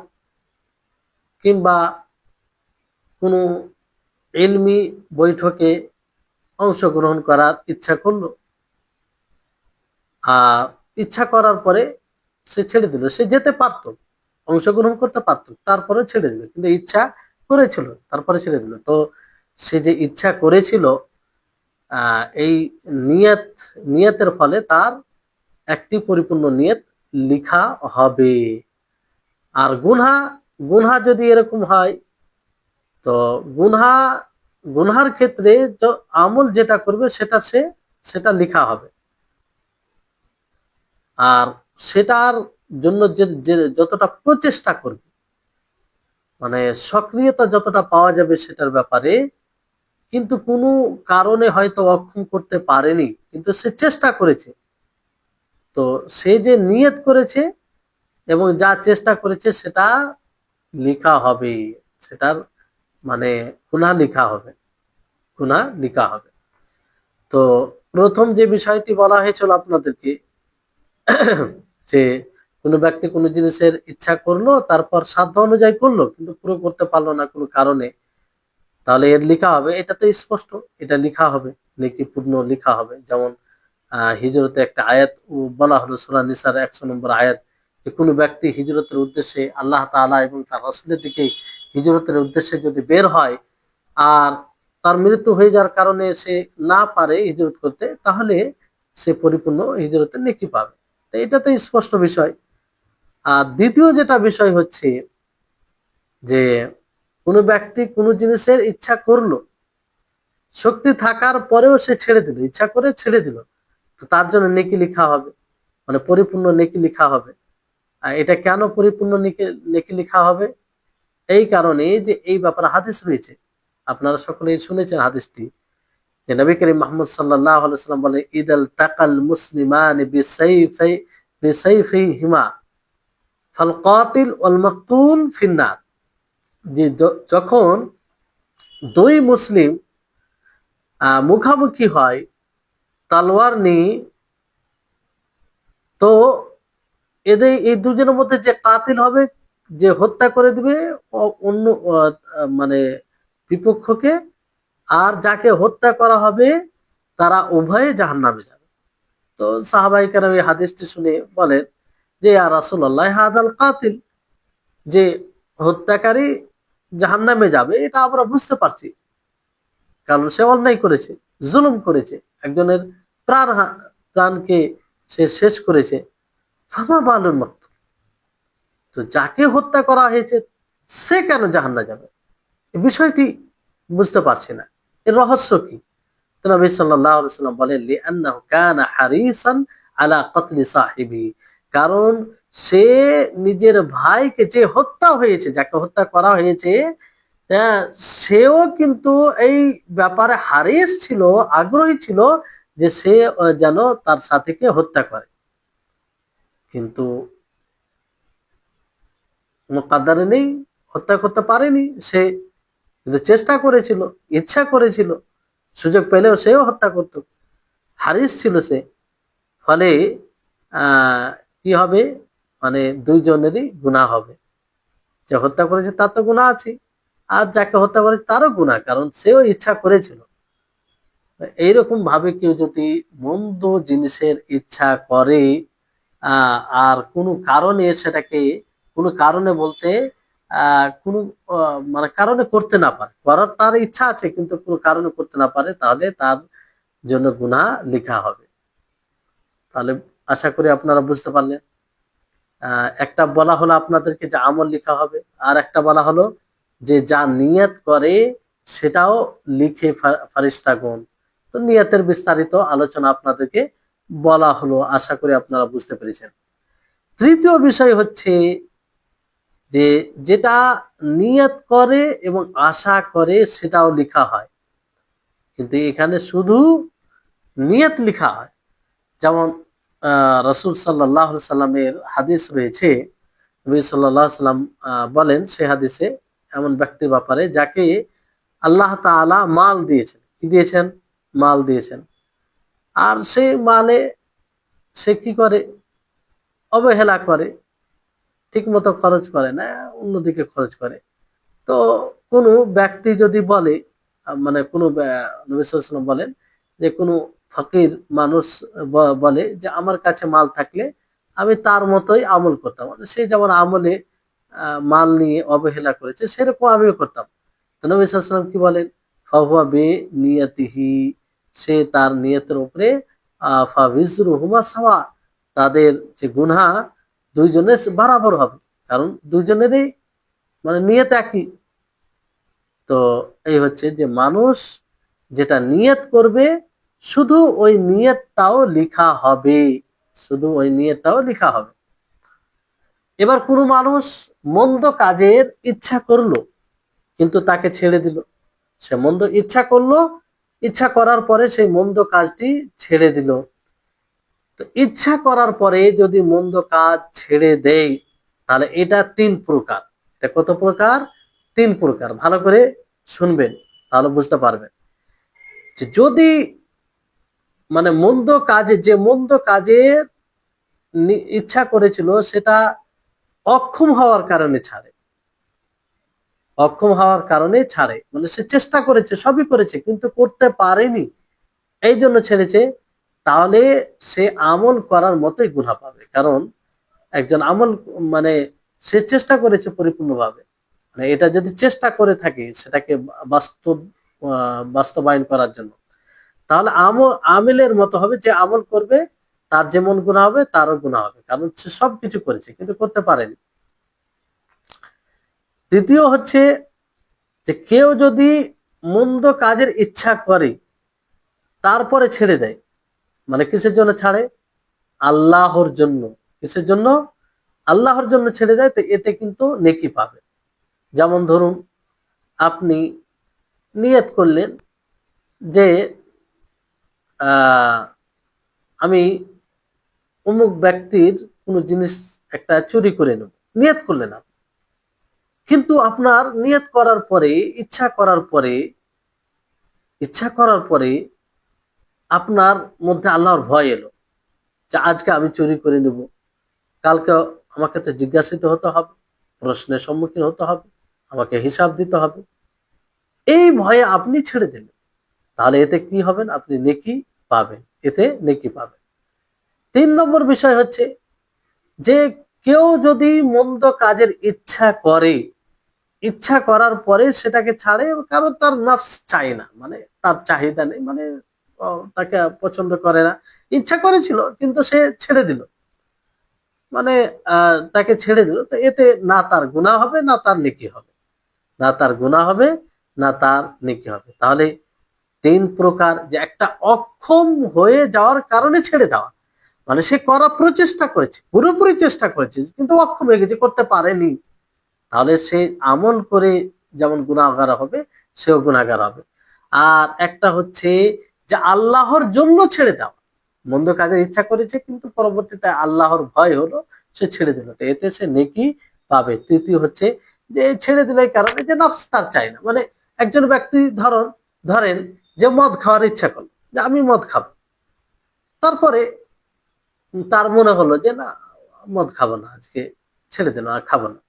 কিংবা কোনো ইলমি বৈঠকে অংশগ্রহণ করার ইচ্ছা করলো, আহ ইচ্ছা করার পরে সে ছেড়ে দিল। সে যেতে পারতো, অংশগ্রহণ করতে পারতো, তারপরে ছেড়ে দিল, কিন্তু ইচ্ছা করেছিল তারপরে ছেড়ে দিল। তো সে যে ইচ্ছা করেছিল, এই নিয়ত নিয়তের ফলে তার একটি পরিপূর্ণ নিয়ত লিখা হবে। আর গুনহা গুনহা যদি এরকম হয়, তো গুনহা গুনহার ক্ষেত্রে আমল যেটা করবে সেটা লিখা হবে। আর সেটার জন্য যে যতটা প্রচেষ্টা করবে, মানে সক্রিয়তা যতটা পাওয়া যাবে সেটার ব্যাপারে, কিন্তু কোনো কারণে হয়তো অক্ষম করতে পারেনি, কিন্তু সে চেষ্টা করেছে, তো সে যে নিয়ত করেছে এবং যা চেষ্টা করেছে সেটা লিখা হবে। সেটার মানে গুনাহ লিখা হবে, গুনাহ লিখা হবে। তো প্রথম যে বিষয়টি বলা হয়েছিল আপনাদেরকে, যে কোনো ব্যক্তি কোনো জিনিসের ইচ্ছা করলো, তারপর সাধ্য অনুযায়ী করলো, কিন্তু পুরো করতে পারলো না কোনো কারণে, তাহলে এর লিখা হবে। এটা তো স্পষ্ট, এটা লিখা হবে, নেকি পূর্ণ লিখা হবে। যেমন হিজরতে একটা আয়াত বলা হলো, সূরা নিসার 100 নম্বর আয়াত, যে কোনো ব্যক্তি হিজরতের উদ্দেশ্যে আল্লাহ তাআলা এবং তার রাসূলের দিকে হিজরতের উদ্দেশ্যে যদি বের হয়, আর তার মৃত্যু হয়ে যাওয়ার কারণে সে না পারে হিজরত করতে, তাহলে সে পরিপূর্ণ হিজরতের নেকি পাবে। তো এটা তো স্পষ্ট বিষয়। আর দ্বিতীয় যেটা বিষয় হচ্ছে যে কোনো ব্যক্তি কোনো জিনিসের ইচ্ছা করলো, শক্তি থাকার পরেও সে ছেড়ে দিল, ইচ্ছা করে ছেড়ে দিল, তো তার জন্য নেকি লিখা হবে, মানে পরিপূর্ণ নেকি লিখা হবে। আর এটা কেন পরিপূর্ণ নেকি লিখা হবে? এই কারণে যে এই ব্যাপারে হাদিস রয়েছে, আপনারা সকলেই শুনেছেন হাদিসটি, যে নবী করিম মুহাম্মদ সাল্লাল্লাহু আলাইহি ওয়াসাল্লাম বলে, ইদাল তাকাল মুসলিমান বিসাইফিহিমা ফাল কাতিল ওয়াল মাকতুল ফিন্নার। যে যখন দুই মুসলিম মুখামুখি হয় তালোয়ার নিয়ে, তো এই দুজনের মধ্যে যে কাতিল হবে, যে হত্যা করে দিবে অন্য মানে বিপক্ষকে, আর যাকে হত্যা করা হবে তারা উভয়ে জাহান্নামে যাবে। তো সাহাবায়ে কেরাম এই হাদিসটি শুনে বলেন যে, ইয়া রাসূলুল্লাহ হাদাল কাতিল, যে হত্যাকারী জাহান্নামে যাবে এটা আমরা বুঝতে পারছি, কারণ সে অন্যায় করেছে, জুলুম করেছে, একজনের প্রাণকে সে শেষ করেছে। ফামা বালুল মাকতুল, তো যাকে হত্যা করা হয়েছে সে কেন জাহান্নামে যাবে? এই বিষয়টি বুঝতে পারছি না, এর রহস্য কি? তো নবী সাল্লাল্লাহু আলাইহি ওয়াসাল্লাম বলেন, লিআন্নাহু কানা হারিসান আলা কতলি সাহিবি, কারণ সে নিজের ভাইকে, যে হত্যা হয়েছে, যাকে হত্যা করা হয়েছে, হ্যাঁ, সেও কিন্তু এই ব্যাপারে হারিস ছিল, আগ্রহী ছিল যে সে যেন তার সাথীকে হত্যা করে, কিন্তু মুকাদ্দারে নেই, হত্যা করতে পারেনি সে, কিন্তু চেষ্টা করেছিল, ইচ্ছা করেছিল, সুযোগ পেলেও সেও হত্যা করত, হারিস ছিল সে। ফলে কি হবে, মানে দুইজনেরই গুনাহ হবে। যে হত্যা করেছে তার তো গুনাহ আছে, আর যাকে হত্যা করেছে তারও গুনাহ, কারণ সেও ইচ্ছা করেছিল। এইরকম ভাবে কেউ যদি মন্দ জিনিসের ইচ্ছা করে, আর কোনো কারণে সেটাকে, কোনো কারণে বলতে কোনো মানে কারণে করতে না পারে, করার তার ইচ্ছা আছে কিন্তু কোনো কারণে করতে না পারে, তাহলে তার জন্য গুনাহ লেখা হবে। তাহলে আশা করি আপনারা বুঝতে পারলেন। একটা বলা হলো আপনাদেরকে যে আমল লেখা হবে, আর একটা বলা হলো যে যা নিয়ত করে সেটাও লিখে ফারিস্তাগণ। তো নিয়তের বিস্তারিত আলোচনা আপনাদেরকে বলা হলো, আশা করি আপনারা বুঝতে পেরেছেন। তৃতীয় বিষয় হচ্ছে যে যেটা নিয়ত করে এবং আশা করে সেটাও লেখা হয়, কিন্তু এখানে শুধু নিয়ত লেখা হয়। যেমন রাসূল সাল্লাল্লাহু আলাইহি সাল্লামের হাদিস রয়েছে, নবী সাল্লাল্লাহু আলাইহি সাল্লাম বলেন সে হাদিসে, এমন ব্যক্তির ব্যাপারে যাকে আল্লাহ তাআলা মাল দিয়েছেন, কি দিয়েছেন, মাল দিয়েছেন, আর সে মালে সে কি করে, অবহেলা করে, ঠিক মতো খরচ করে না, অন্যদিকে খরচ করে। তো কোনো ব্যক্তি যদি বলে, মানে কোনো নবী সাল্লাল্লাহু আলাইহি ওয়াসাল্লাম বলেন যে কোনো ফকির মানুষ বলে যে আমার কাছে মাল থাকলে আমি তার মতোই আমল করতাম, মানে সে যেমন আমলে মাল নিয়ে অবহেলা করেছে সেরকম আমিও করতাম। তো নবী সাল্লাল্লাহু আলাইহি ওয়াসাল্লাম কি বলেন, ফাহুয়া বে নিয়াতিহি, সে তার নিয়তের উপরে, ফাবিজরুহুমা সাওয়া, তাদের যে গুনাহ দুইজনের বরাবর হবে, কারণ দুইজনেরই মানে নিয়ত একই। তো এই হচ্ছে যে মানুষ যেটা নিয়ত করবে শুধু ওই নিয়তটাও লেখা হবে, শুধু ওই নিয়তটাও লেখা হবে। এবার কোনো মানুষ মন্দ কাজের ইচ্ছা করলো কিন্তু তাকে ছেড়ে দিল, সে মন্দ ইচ্ছা করলো, ইচ্ছা করার পরে সেই মন্দ কাজটি ছেড়ে দিল। তো ইচ্ছা করার পরে যদি মন্দ কাজ ছেড়ে দেয়, তাহলে এটা তিন প্রকার। এটা কত প্রকার? তিন প্রকার। ভালো করে শুনবেন, তাহলে বুঝতে পারবেন যে যদি মানে মন্দ কাজে, যে মন্দ কাজের ইচ্ছা করেছিল সেটা অক্ষম হওয়ার কারণে ছাড়ে, অক্ষম হওয়ার কারণে ছাড়ে, মানে সে চেষ্টা করেছে, সবই করেছে কিন্তু করতে পারেনি, এই জন্য ছেড়েছে, তাহলে সে আমল করার মতোই গুনাহ পাবে। কারণ একজন আমল, মানে সে চেষ্টা করেছে পরিপূর্ণভাবে, মানে এটা যদি চেষ্টা করে থাকে সেটাকে বাস্তবায়ন করার জন্য, তাহলে আমিলের মতো হবে, যে আমল করবে তার যেমন গুনাহ হবে তারও গুনাহ হবে, কারণ সে সবকিছু করেছে কিন্তু করতে পারেনি। দ্বিতীয় হচ্ছে যে কেউ যদি মন্দ কাজের ইচ্ছা করে তারপরে ছেড়ে দেয়, মানে কিসের জন্য ছাড়ে? আল্লাহর জন্য। কিসের জন্য? আল্লাহর জন্য ছেড়ে দেয়, তো এতে কিন্তু নেকি পাবে। যেমন ধরুন আপনি নিয়ত করলেন যে আমি অমুক ব্যক্তির কোনো জিনিস একটা চুরি করে নেব, নিয়ত করলেন আপনি, কিন্তু আপনার নিয়ত করার পরে, ইচ্ছা করার পরে, ইচ্ছা করার পরে আপনার মধ্যে আল্লাহর ভয় এলো যে আজকে আমি চুরি করে নেব, কালকে আমাকে তো জিজ্ঞাসিত হতে হবে, প্রশ্নের সম্মুখীন হতে হবে, আমাকে হিসাব দিতে হবে, এই ভয়ে আপনি ছেড়ে দিলেন, তাহলে এতে কি হবেন? আপনি নেকি পাবেন, এতে নেকি পাবেন। তিন নম্বর বিষয় হচ্ছে যে কেউ যদি মন্দ কাজের ইচ্ছা করে, ইচ্ছা করার পরে সেটাকে ছাড়ে, কারণ তার নফস চায় না, মানে তার চাহিদা নেই, মানে তাকে পছন্দ করে না, ইচ্ছা করেছিল কিন্তু সে ছেড়ে দিল, মানে তাকে ছেড়ে দিল, তো এতে না তার গুনাহ হবে না তার নেকি হবে, না তার গুনাহ হবে না তার নেকি হবে। তাহলে তিন প্রকার, যে একটা অক্ষম হয়ে যাওয়ার কারণে ছেড়ে দেওয়া, মানে সে করার প্রচেষ্টা করেছে, পুরোপুরি চেষ্টা করেছে, কিন্তু অক্ষম হয়ে গেছে, করতে পারেনি, তাহলে সে আমল করে যেমন গুনাহগার হবে, সেও গুনাহগার হবে। আর একটা হচ্ছে যে আল্লাহর জন্য ছেড়ে দাও, মন্দ কাজের ইচ্ছা করেছে কিন্তু পরবর্তীতে আল্লাহর ভয় হলো, সে ছেড়ে দিল, তো এতে সে নেকি পাবে। তৃতীয় হচ্ছে যে ছেড়ে দিলে এই কারণে যে নফস তার চাই না, মানে একজন ব্যক্তি ধরেন যে মদ খাওয়ার ইচ্ছা করলো, যে আমি মদ খাবো, তারপরে তার মনে হলো যে না, মদ খাবো না আজকে, ছেড়ে দিল, আর খাবো না।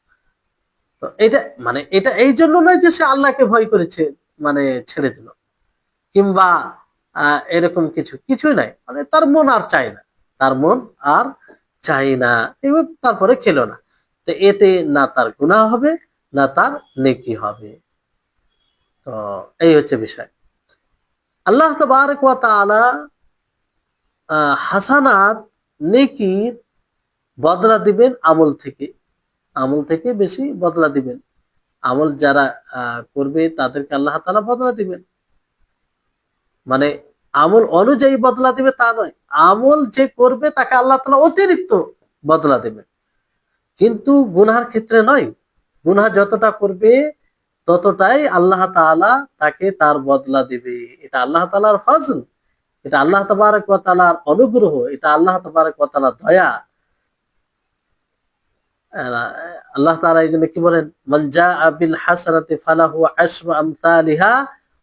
তো এটা এই জন্য নয় যে সে আল্লাহকে ভয় করেছে, মানে ছেড়ে দিল, কিংবা এরকম কিছুই নাই, মানে তার মন আর চায় না, তার মন আর চাই না, এবং তারপরে খেলো না। তো এতে না তার গুনাহ হবে, না তার নেকি হবে। তো এই হচ্ছে বিষয়। আল্লাহ তাবারক ওয়া তাআলা হাসানাত, নেকির বদলা দিবেন আমল থেকে, আমল থেকে বেশি বদলা দিবেন। আমল যারা করবে তাদেরকে আল্লাহ তাআলা বদলা দিবেন, মানে আমল অনুযায়ী বদলা দিবে তা নয়, আমল যে করবে তাকে আল্লাহ তাআলা অতিরিক্ত বদলা দেবেন। কিন্তু গুনহার ক্ষেত্রে নয়, গুনহা যতটা করবে ততটাই আল্লাহ তাআলা তাকে তার বদলা দিবে। এটা আল্লাহ তাআলার ফজল, এটা আল্লাহ তাবারক ওয়া তাআলার অনুগ্রহ, এটা আল্লাহ তাবারক ওয়া তাআলার দয়া। আল্লাহ তাআলা এই জন্য কি বলেন, মান জাআ বিল হাসানাতি ফালাহু আশরু আমসালিহা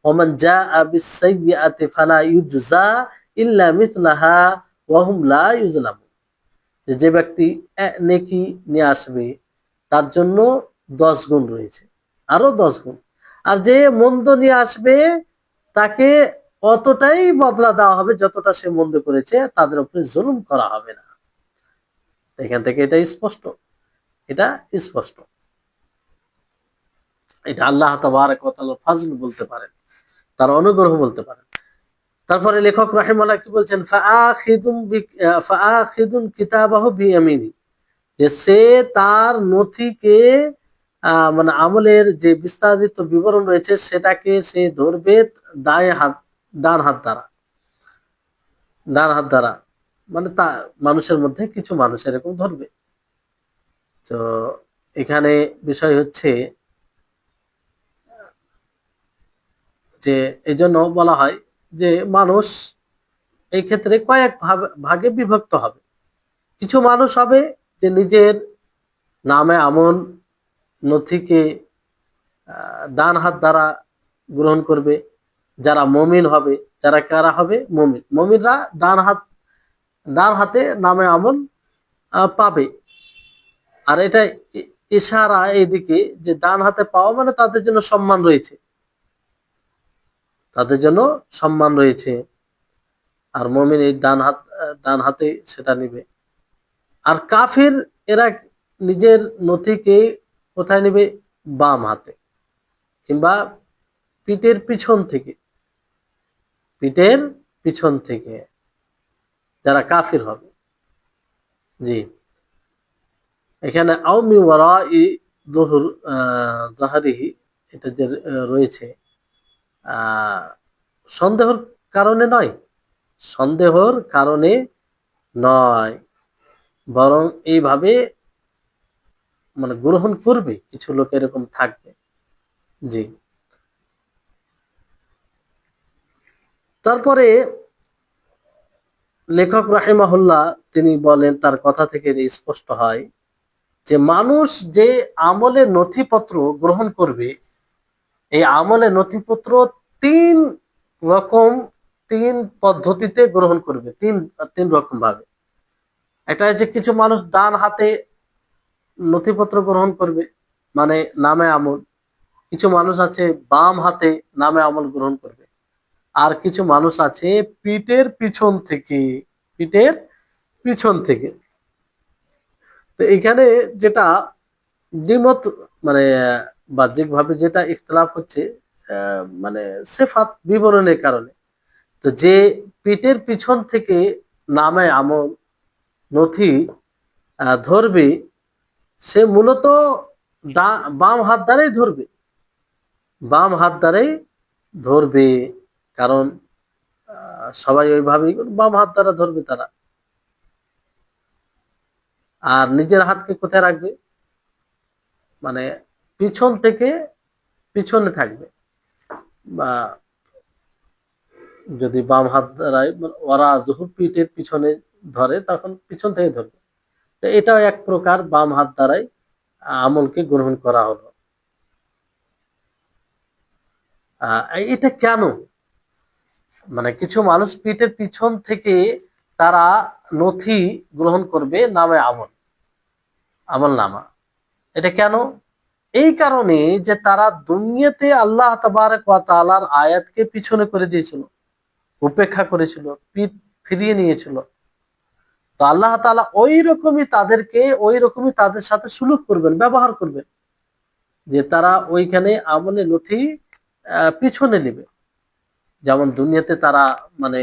ওয়া মান জাআ বিস সাইয়্যাতি ফালা ইউজজা ইল্লা মিথলাহা ওয়া হুম লা ইউজলামুন। যে ব্যক্তি নেকি নিয়ে আসবে তার জন্য 10 গুণ রয়েছে, আরো 10 গুণ। আর যে মন্দ নিয়ে আসবে তাকে অতটাই বদলা দেওয়া হবে যতটা সে মন্দ করেছে, তাদের উপরে জুলুম করা হবে না। এখান থেকে এটা স্পষ্ট, এটা স্পষ্ট, এটা আল্লাহ তাবারক ওয়া তাআলার ফজল বলতে পারেন, তার অনুগ্রহ বলতে পারেন। তারপরে লেখক রাহিমাহুল্লাহ কি বলছেন, ফাআখিদুন কিতাবাহু বিয়ামিনি, যে সে তার নথিকে মানে আমলের যে বিস্তারিত বিবরণ রয়েছে সেটাকে সে ধরবে দায় হাত, ডান হাত দ্বারা, ডান হাত দ্বারা, মানে তা মানুষের মধ্যে কিছু মানুষ এরকম ধরবে। তো এখানে বিষয় হচ্ছে যে এই জন্য বলা হয় যে মানুষ এই ক্ষেত্রে কয়েক ভাগে বিভক্ত হবে। কিছু মানুষ হবে যে নিজের নামে আমল নথিকে ডান হাত দ্বারা গ্রহণ করবে, যারা মমিন হবে, যারা কারা হবে, মমিনরা ডান হাতে নামে আমল পাবে। আর এটা ইশারা এইদিকে যে ডান হাতে পাওয়া মানে তাদের জন্য সম্মান রয়েছে, তাদের জন্য সম্মান রয়েছে। আর মমিন এই ডান হাতে সেটা নিবে। আর কাফির এরা নিজের নথিকে কোথায় নেবে, বাম হাতে, কিংবা পিঠের পিছন থেকে, পিঠের পিছন থেকে, যারা কাফির হবে। জি, এখানে আওমি ওয়ারাই যুহুর যাহরিহি, এটা যে রয়েছে সন্দেহর কারণে নয়, সন্দেহর কারণে নয়, বরং এইভাবে মানে গ্রহণ করবে, কিছু লোক এরকম থাকবে। জি, তারপরে লেখক রাহিমাহুল্লাহ তিনি বলেন, তার কথা থেকে স্পষ্ট হয় যে মানুষ যে আমলের নথিপত্র গ্রহণ করবে, এই আমলের নথিপত্র তিন রকম, তিন পদ্ধতিতে গ্রহণ করবে, তিন তিন রকম ভাবে। একটা হচ্ছে কিছু মানুষ ডান হাতে নথিপত্র গ্রহণ করবে, মানে নামে আমল। কিছু মানুষ আছে বাম হাতে নামে আমল গ্রহণ করবে। আর কিছু মানুষ আছে পিঠের পিছন থেকে, পিঠের পিছন থেকে। তো এখানে যেটা দ্বিমত, মানে বাহ্যিক ভাবে যেটা ইখতিলাফ হচ্ছে মানে সিফাত বিবরণের কারণে। তো যে পিঠের পিছন থেকে নামে আমল নথি ধরবে, সে মূলত বাম হাত দ্বারাই ধরবে, বাম হাত দ্বারাই ধরবে। কারণ সবাই ওইভাবেই বাম হাত দ্বারা ধরবে তারা। আর নিজের হাতকে কোথায় রাখবে, মানে পিছন থেকে পিছনে থাকবে, বা যদি বাম হাত দ্বারাই ওরা জহুর পিঠের পিছনে ধরে তখন পিছন থেকে ধরবে। তো এটাও এক প্রকার বাম হাত দ্বারাই আমলকে গ্রহণ করা হলো। এটা কেন, মানে কিছু মানুষ পিঠের পিছন থেকে তারা নথি গ্রহণ করবে নামে আমল, আমল নামা। এটা কেন? এই কারণে যে তারা দুনিয়াতে আল্লাহ তাবারক ওয়া তাআলার আয়াতকে পিছনে করে দিয়েছিল, উপেক্ষা করেছিল, পিঠ ফিরিয়ে নিয়েছিল। তো আল্লাহ তাআলা ওই রকমই তাদেরকে, ওই রকমই তাদের সাথে সুলুক করবেন, ব্যবহার করবেন, যে তারা ওইখানে আমলে নথি পিছনে নেবে। যেমন দুনিয়াতে তারা মানে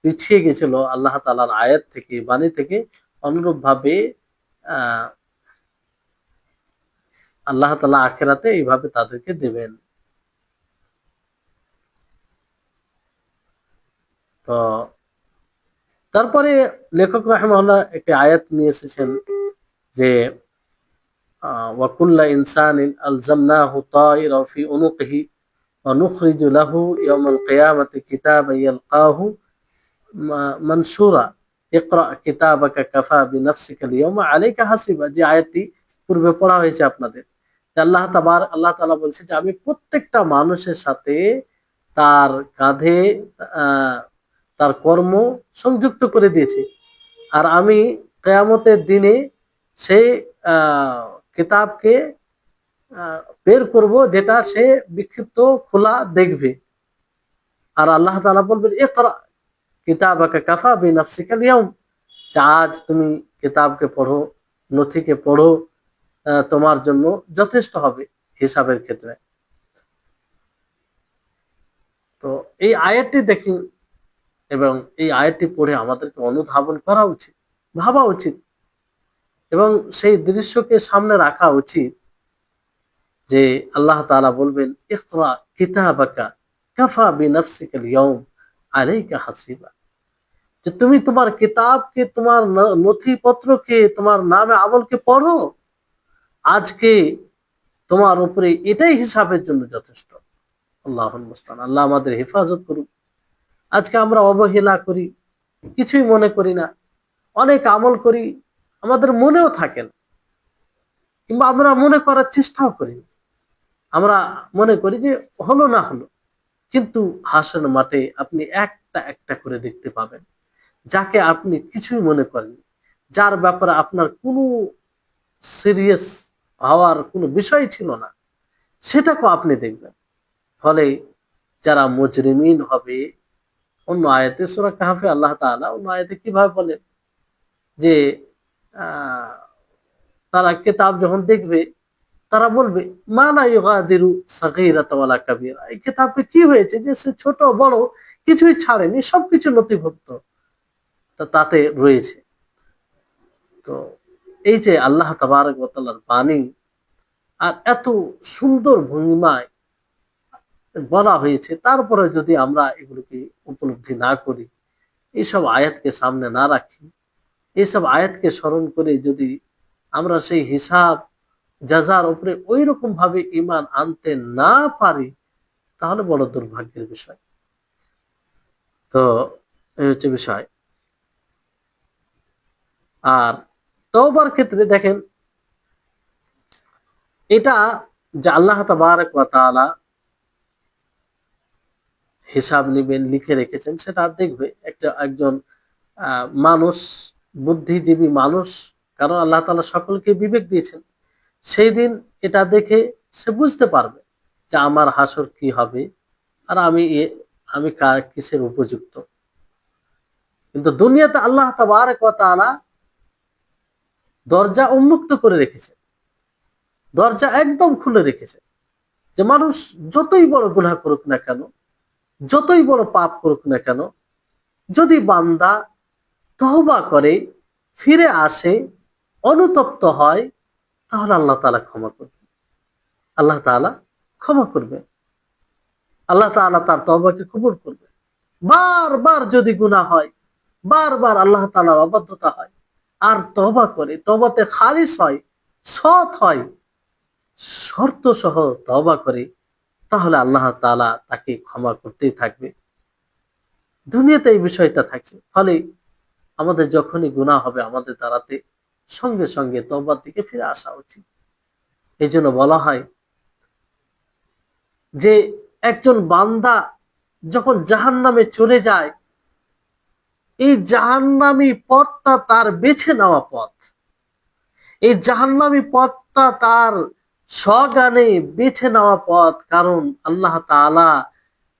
পিছিয়ে গেছিল আল্লাহ তাআলার আয়াত থেকে, বাণী থেকে, অনুরূপ ভাবে আহ আল্লাহ তাআলা আখিরাতে এইভাবে তাদেরকে দেবেন। তো তারপরে লেখক রাহিমাহুল্লাহ একটি আয়াত নিয়ে এসেছেন যে ওয়াকুল্লা ইনসানিন আলজামনাহু তায়িরাহু ফি উনুকিহি ওয়া নুখরিজু লাহু ইয়াওমাল কিয়ামাতি কিতাবান ইয়ালকাহু মানসুরা ইকরা কিতাবাকা কাফা বিনাফসিকা আল-ইয়াওমা আলাইকা হাসিবা। যে আয়াতটি পূর্বে পড়া হয়েছে আপনাদের, আল্লাহ তাআলা বলছে যে আমি প্রত্যেকটা মানুষের সাথে তার কাঁধে আহ তার কর্ম সংযুক্ত করে দিয়েছি, আর আমি কিয়ামতের দিনে সেই কিতাবকে বের করব যেটা সে বিক্ষিপ্ত খোলা দেখবে। আর আল্লাহ তাআলা বলবেন ইকরা কিতাবাকা কাফা বিনাফসিকা আল-ইয়াওম, আজ তুমি কিতাবকে পড়ো, নথিকে পড়ো, তোমার জন্য যথেষ্ট হবে হিসাবের ক্ষেত্রে। তো এই আয়াতটি দেখি, এবং এই আয়াতটি পড়ে আমাদেরকে অনুধাবন করা উচিত, ভাবা উচিত, এবং সেই দৃশ্যকে সামনে রাখা উচিত যে আল্লাহ তাআলা বলবেন ইকরা কিতাবাকা কাফা বিনাফসিকা আল-ইয়াওম আলাইকা হাসিবা, যে তুমি তোমার কিতাবকে, তোমার নথিপত্রকে, তোমার নামে আমলকে পড়ো, আজকে তোমার উপরে এটাই হিসাবের জন্য যথেষ্ট। আল্লাহুল মুস্তান, আল্লাহ আমাদের হেফাজত করুক। আজকে আমরা অবহেলা করি, কিছুই মনে করি না, অনেক আমল করি, আমাদের মনেও থাকে না, কিংবা আমরা মনে করার চেষ্টাও করি। আমরা মনে করি যে হলো না হলো, কিন্তু হাসরের মাঠে আপনি একটা একটা করে দেখতে পাবেন যাকে আপনি কিছুই মনে করেন, যার ব্যাপারে আপনার কোনো সিরিয়াস হওয়ার কোনো বিষয় ছিল না, সেটাকেও আপনি দেখবেন। ফলে যারা মুজরিমিন হবে, অন্য আয়াতে সূরা কাহফে আল্লাহ তাআলা অন্য আয়াতে কিভাবে বলেন যে আহ, তারা কিতাব যখন দেখবে তারা বলবে মা লা ইউগাদিরু সাগীরাতান ওয়ালা কাবীরা, এই কিতাবে কি হয়েছে যে সে ছোট বড় কিছুই ছাড়েনি, সবকিছু নথিভুক্ত তাতে রয়েছে। তো এই যে আল্লাহ তাবারক ওয়া তাআলার বাণী, আর এত সুন্দর ভঙ্গিমায় বলা হয়েছে, তারপরে যদি আমরা এগুলোকে উপলব্ধি না করি, এইসব আয়াতকে সামনে না রাখি, এইসব আয়াতকে স্মরণ করে যদি আমরা সেই হিসাব জাযার উপরে ওই রকম ভাবে ঈমান আনতে না পারি, তাহলে বড় দুর্ভাগ্যের বিষয়। তো এই হচ্ছে বিষয়। আর তওবার ক্ষেত্রে দেখেন, এটা যে আল্লাহ তাবারক ওয়া তাআলা হিসাব নিবেন, লিখে রেখেছেন, সেটা দেখবে একজন মানুষ, বুদ্ধিজীবী মানুষ, কারণ আল্লাহ তাআলা সকলকে বিবেক দিয়েছেন, সেই দিন এটা দেখে সে বুঝতে পারবে যে আমার হাসর কি হবে, আর আমি কিসের উপযুক্ত। কিন্তু দুনিয়াতে আল্লাহ তাবারক ওয়া তাআলা দরজা উন্মুক্ত করে রেখেছে, দরজা একদম খুলে রেখেছে, যে মানুষ যতই বড় গুনাহ করুক না কেন, যতই বড় পাপ করুক না কেন, যদি বান্দা তওবা করে, ফিরে আসে, অনুতপ্ত হয়, তাহলে আল্লাহ তাআলা ক্ষমা করবে, আল্লাহ তাআলা ক্ষমা করবে, আল্লাহ তাআলা তার তওবাকে কবুল করবে। বারবার যদি গুনাহ হয়, বারবার আল্লাহ তাআলার অবাধ্যতা হয়, আর তওবা করে, তওবাতে খালিস হয়, সৎ হয়, শর্ত সহ তওবা করে, তাহলে আল্লাহ তাআলা তাকে ক্ষমা করতেই থাকবে। দুনিয়াতে এই বিষয়টা থাকছে। ফলে আমাদের যখনই গুনাহ হবে আমাদের দ্বারাতে, সঙ্গে সঙ্গে তওবার দিকে ফিরে আসা উচিত। এই জন্য বলা হয় যে একজন বান্দা যখন জাহান্নামে চলে যায়, এই জাহান্নামী পথটা তার বেছে নেওয়া পথ। এই জাহান্নামী পথটা তার স্বজ্ঞানে বেছে নেওয়া পথ। কারণ আল্লাহ তাআলা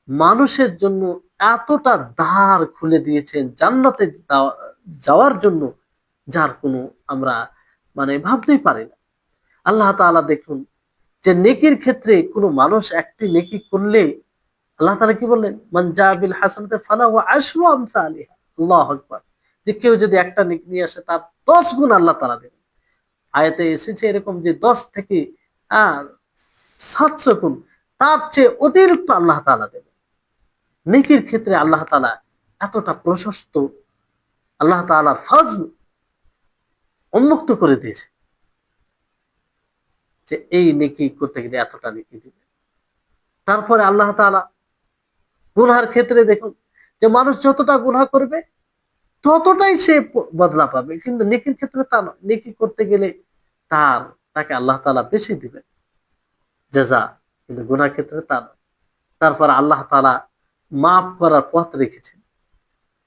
মানুষের জন্য এতটা দ্বার খুলে দিয়েছেন জান্নাতে যাওয়ার জন্য, যার কোনো আমরা ভাবতেই পারি না। আল্লাহ তাআলা দেখুন যে নেকির ক্ষেত্রে কোনো মানুষ একটি নেকি করলে আল্লাহ তাআলা কি বললেন, মান জা বিল হাসানাতি ফালাহু আশরু আমসালিহা। আল্লাহু আকবার। যে কেউ যদি একটা নেকি নিয়ে আসে তার 10 গুণ আল্লাহ তাআলা দেবেন। আয়াতে এসেছে এরকম যে 10 থেকে 700 গুণ, তার চেয়ে অতিরিক্ত আল্লাহ তাআলা দেবেন। নেকির ক্ষেত্রে আল্লাহ তাআলা এতটা প্রশস্ত, আল্লাহ তাআলার ফজল উন্মুক্ত করে দিয়েছে যে এই নেকি করতে গেলে এতটা নেকি দিবে। তারপরে আল্লাহ তাআলা গুনহার ক্ষেত্রে দেখুন যে মানুষ যতটা গুনাহ করবে ততটাই সে বদলা পাবে, কিন্তু নেকির ক্ষেত্রে তা নয়। নেকি করতে গেলে তাকে আল্লাহ তাআলা বেশি দিবেন জাযা, কিন্তু গুনার ক্ষেত্রে তা নয়। তারপর আল্লাহ তাআলা মাফ করার পথ রেখেছেন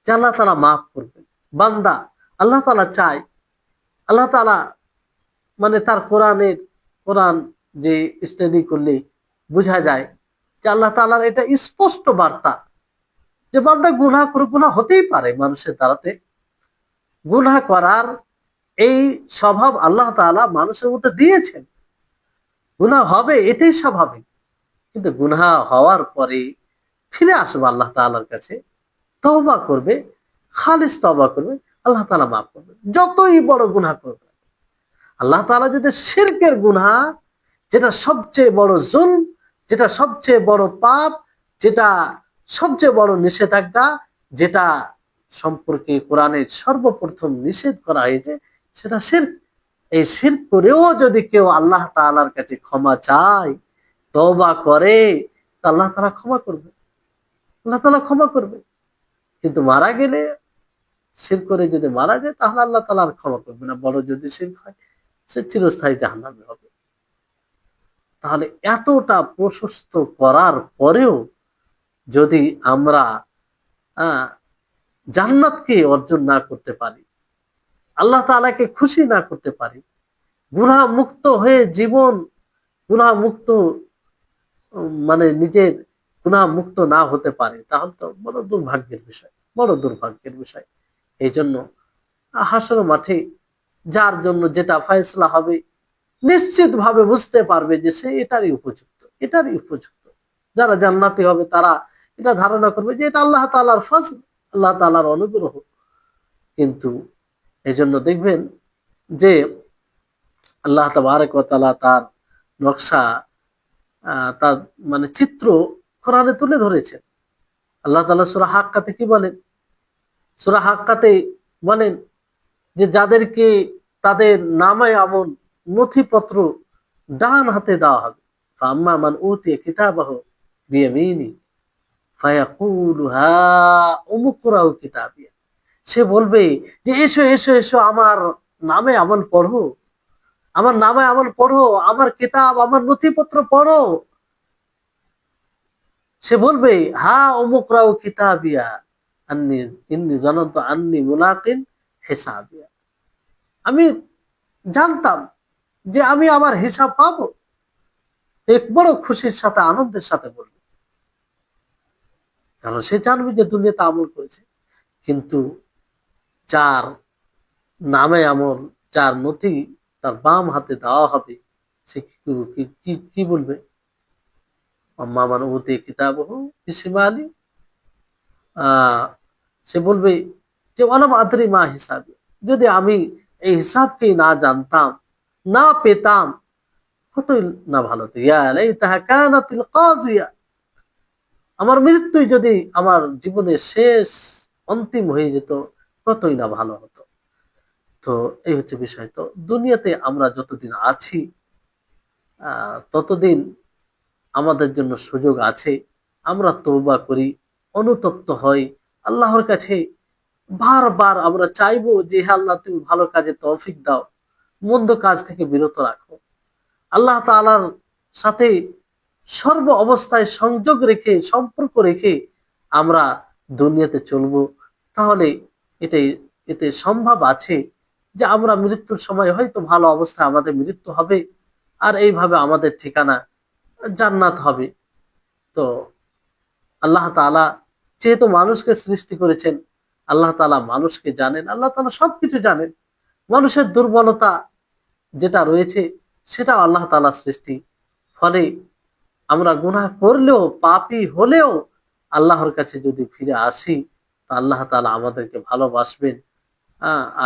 যে আল্লাহ তাআলা মাফ করবেন। বান্দা আল্লাহ তাআলা চায়, আল্লাহ তাআলা তার কোরআন যে স্টাডি করলে বোঝা যায় যে আল্লাহ তাআলার এটা স্পষ্ট বার্তা যে বান্দা গুনাহ করে, গুনাহ হতেই পারে, মানুষের দ্বারাতে গুনাহ করার এই স্বভাব আল্লাহ তাআলা মানুষের মধ্যে দিয়েছেন। গুনাহ হবে, এটাই স্বাভাবিক। কিন্তু গুনাহ হওয়ার পরে ফিরে আসবে আল্লাহ তাআলার কাছে, তওবা করবে, খালিস তওবা করবে, আল্লাহ তাআলা মাফ করবে, যতই বড় গুনাহ করবে। আল্লাহ তাআলা যদি শিরকের গুনাহ, যেটা সবচেয়ে বড় জুলম, যেটা সবচেয়ে বড় পাপ, যেটা সবচেয়ে বড় নিষেধাজ্ঞা, যেটা সম্পর্কে কোরআনের সর্বপ্রথম নিষেধ করা হয়েছে, সেটা শিরক। এই শিরক করেও যদি কেউ আল্লাহ তাআলার কাছে ক্ষমা চায়, তওবা করে, তা আল্লাহ তাআলা ক্ষমা করবে, আল্লাহ তাআলা ক্ষমা করবে। কিন্তু মারা গেলে, শিরক করে যদি মারা যায়, তাহলে আল্লাহ তাআলা আর ক্ষমা করবে না। বড় যদি শিরক হয়, সে চিরস্থায়ী জাহান্নামে হবে। তাহলে এতটা প্রশস্ত করার পরেও যদি আমরা জান্নাতকে অর্জন না করতে পারি, আল্লাহ তাআলাকে খুশি না করতে পারি, গুনাহ মুক্ত হয়ে জীবন গুনাহ মুক্ত, নিজের গুনাহ মুক্ত না হতে পারে, তাহলে তো বড় দুর্ভাগ্যের বিষয়, বড় দুর্ভাগ্যের বিষয়। এই জন্য হাসর মাঠে যার জন্য যেটা ফয়সালা হবে, নিশ্চিত ভাবে বুঝতে পারবে যে সে এটারই উপযুক্ত, এটারই উপযুক্ত। যারা জান্নাতি হবে তারা এটা ধারণা করবে যে এটা আল্লাহ তাআলার ফজল, আল্লাহ তাআলার অনুগ্রহ। কিন্তু এই জন্য দেখবেন যে আল্লাহ তাবারক ওয়া তাআলা তার নকশা, তার চিত্র কোরআনে তুলে ধরেছেন। আল্লাহ তাআলা সূরা হাক্কাতে কি বলেন? সূরা হাক্কাতে বলেন যে যাদেরকে তাদের নামে আমল নথিপত্র ডান হাতে দেওয়া হবে, ফাম্মা মান উতিয়া কিতাবাহু বিয়ামিনি ফায়াকুলু হাউমুকরাউ কিতাবিয়া। সে বলবে যে এসো এসো এসো, আমার নামে আমল পড়ো, আমার নামে আমল পড়ো, আমার কিতাব, আমার নথিপত্র পড়ো। সে বলবে হা উমুকরাউ কিতাবিয়া আন্নি ইন্নী জানাতু আন্নী মুলাকিন হিসাবিয়া। আমি জানতাম যে আমি আমার হিসাব পাবো। এক বড় খুশির সাথে, আনন্দের সাথে বলবে, কারণ সে জানবে যে দুনিয়াতে আমল করেছে। কিন্তু যার নামে আমল, যার নথি তার বাম হাতে দেওয়া হবে, সে কি বলবে? আম্মা মান উতিয়া কিতাবাহু বিশিমালি, সে বলবে যে ওয়ালাম আদরি মা হিসাবি, যদি আমি এই হিসাবকে না জানতাম, না পেতাম, কতই না ভালো হতো। ইয়া লাইতাহা কানাতিল কাযিয়া, আমার মৃত্যুই যদি আমার জীবনের শেষ অন্তিম হয়ে যেত, কতই না ভালো হতো। তো এই হচ্ছে বিষয়। তো দুনিয়াতে আমরা যতদিন আছি ততদিন আমাদের জন্য সুযোগ আছে। আমরা তওবা করি, অনুতপ্ত হই আল্লাহর কাছে। বারবার আমরা চাইবো যে হে আল্লাহ, তুমি ভালো কাজে তৌফিক দাও, মন্দ কাজ থেকে বিরত রাখো। আল্লাহ তাআলার সাথে সর্ব অবস্থায় সংযোগ রেখে, সম্পর্ক রেখে আমরা দুনিয়াতে চলবো। তাহলে এটাই এতে সম্ভব আছে যে আমরা মৃত্যুর সময় হয়তো ভালো অবস্থায় আমাদের মৃত্যু হবে, আর এইভাবে আমাদের ঠিকানা জান্নাত হবে। তো আল্লাহ তাআলা যেহেতু মানুষকে সৃষ্টি করেছেন, আল্লাহ তাআলা মানুষকে জানেন, আল্লাহ তাআলা সবকিছু জানেন। মানুষের দুর্বলতা যেটা রয়েছে সেটাও আল্লাহ তাআলার সৃষ্টি। ফলে আমরা গুনাহ করলেও, পাপী হলেও আল্লাহর কাছে যদি ফিরে আসি, তো আল্লাহ তাআলা আমাদেরকে ভালোবাসবেন।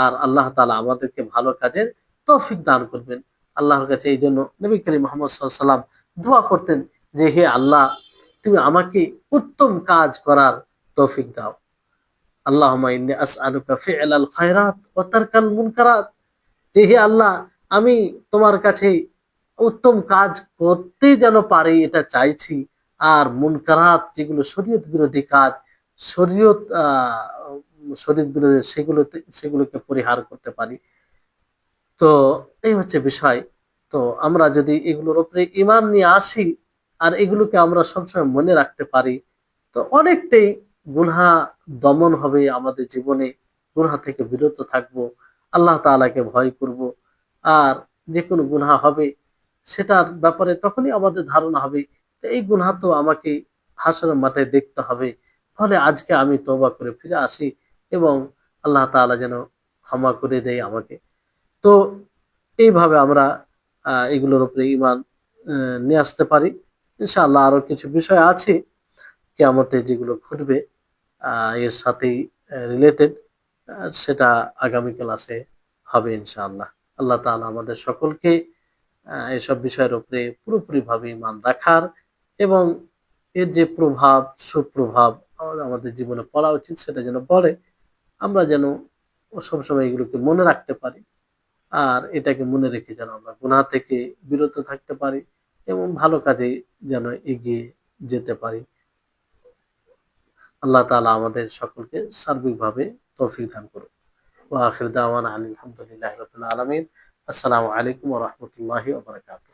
আর আল্লাহ তাআলা আমাদেরকে ভালো কাজের তৌফিক দান করবেন। আল্লাহর কাছে এই জন্য নবী করিম মুহাম্মদ সাল্লাল্লাহু আলাইহি ওয়াসাল্লাম দোয়া করতেন যে হে আল্লাহ, তুমি আমাকে উত্তম কাজ করার তৌফিক দাও। আল্লাহুম্মা ইন্নী আসআলুকা ফি'লাল খায়রাত ওয়া তারকাল মুনকারাত। যে হে আল্লাহ, আমি তোমার কাছে উত্তম কাজ করতে যেন পারি এটা চাইছি, আর মুনকারাত যেগুলো শরীয়ত বিরোধী কাজ, শরীয়ত শরীয়ত বিরোধী সেগুলোকে পরিহার করতে পারি। তো এই হচ্ছে বিষয়। তো আমরা যদি এগুলোর উপরে ঈমান নিয়ে আসি আর এগুলোকে আমরা সবসময় মনে রাখতে পারি, তো অনেকটাই গুনাহ দমন হবে আমাদের জীবনে। গুনাহ থেকে বিরত থাকবো, আল্লাহ তাআলাকে ভয় করব। আর যে কোনো গুনাহ হবে সেটার ব্যাপারে তখনই আমাদের ধারণা হবে যে এই গুনাহ তো আমাকে হাসরের মাঠে দেখতে হবে। ফলে আজকে আমি তওবা করে ফিরে আসি এবং আল্লাহ তাআলা যেন ক্ষমা করে দেয় আমাকে। তো এইভাবে আমরা এগুলোর উপরে ঈমান নিয়ে আসতে পারি। ইনশাআল্লাহ আরো কিছু বিষয় আছে কিয়ামতে যেগুলো ঘটবে এর সাথেই রিলেটেড, সেটা আগামী ক্লাসে হবে ইনশাআল্লাহ। আল্লাহ তাআলা আমাদের সকলকে এসব বিষয়ের উপরে পুরোপুরিভাবে ঈমান রাখার এবং এর যে প্রভাব, সুপ্রভাব আমাদের জীবনে পড়া উচিত সেটা যেন পড়ে। আমরা যেন সবসময় এগুলোকে মনে রাখতে পারি। আর এটাকে মনে রেখে যেন আমরা গুনাহ থেকে বিরত থাকতে পারি এবং ভালো কাজে যেন এগিয়ে যেতে পারি। আল্লাহ তাআলা আমাদের সকলকে সার্বিকভাবে তৌফিক দান করুন। ওয়া আখির দাওয়ানা আনিল হামদুলিল্লাহি রাব্বিল আলামিন। আসসালামু আলাইকুম ওয়া রাহমাতুল্লাহি ওয়া বারাকাতুহু।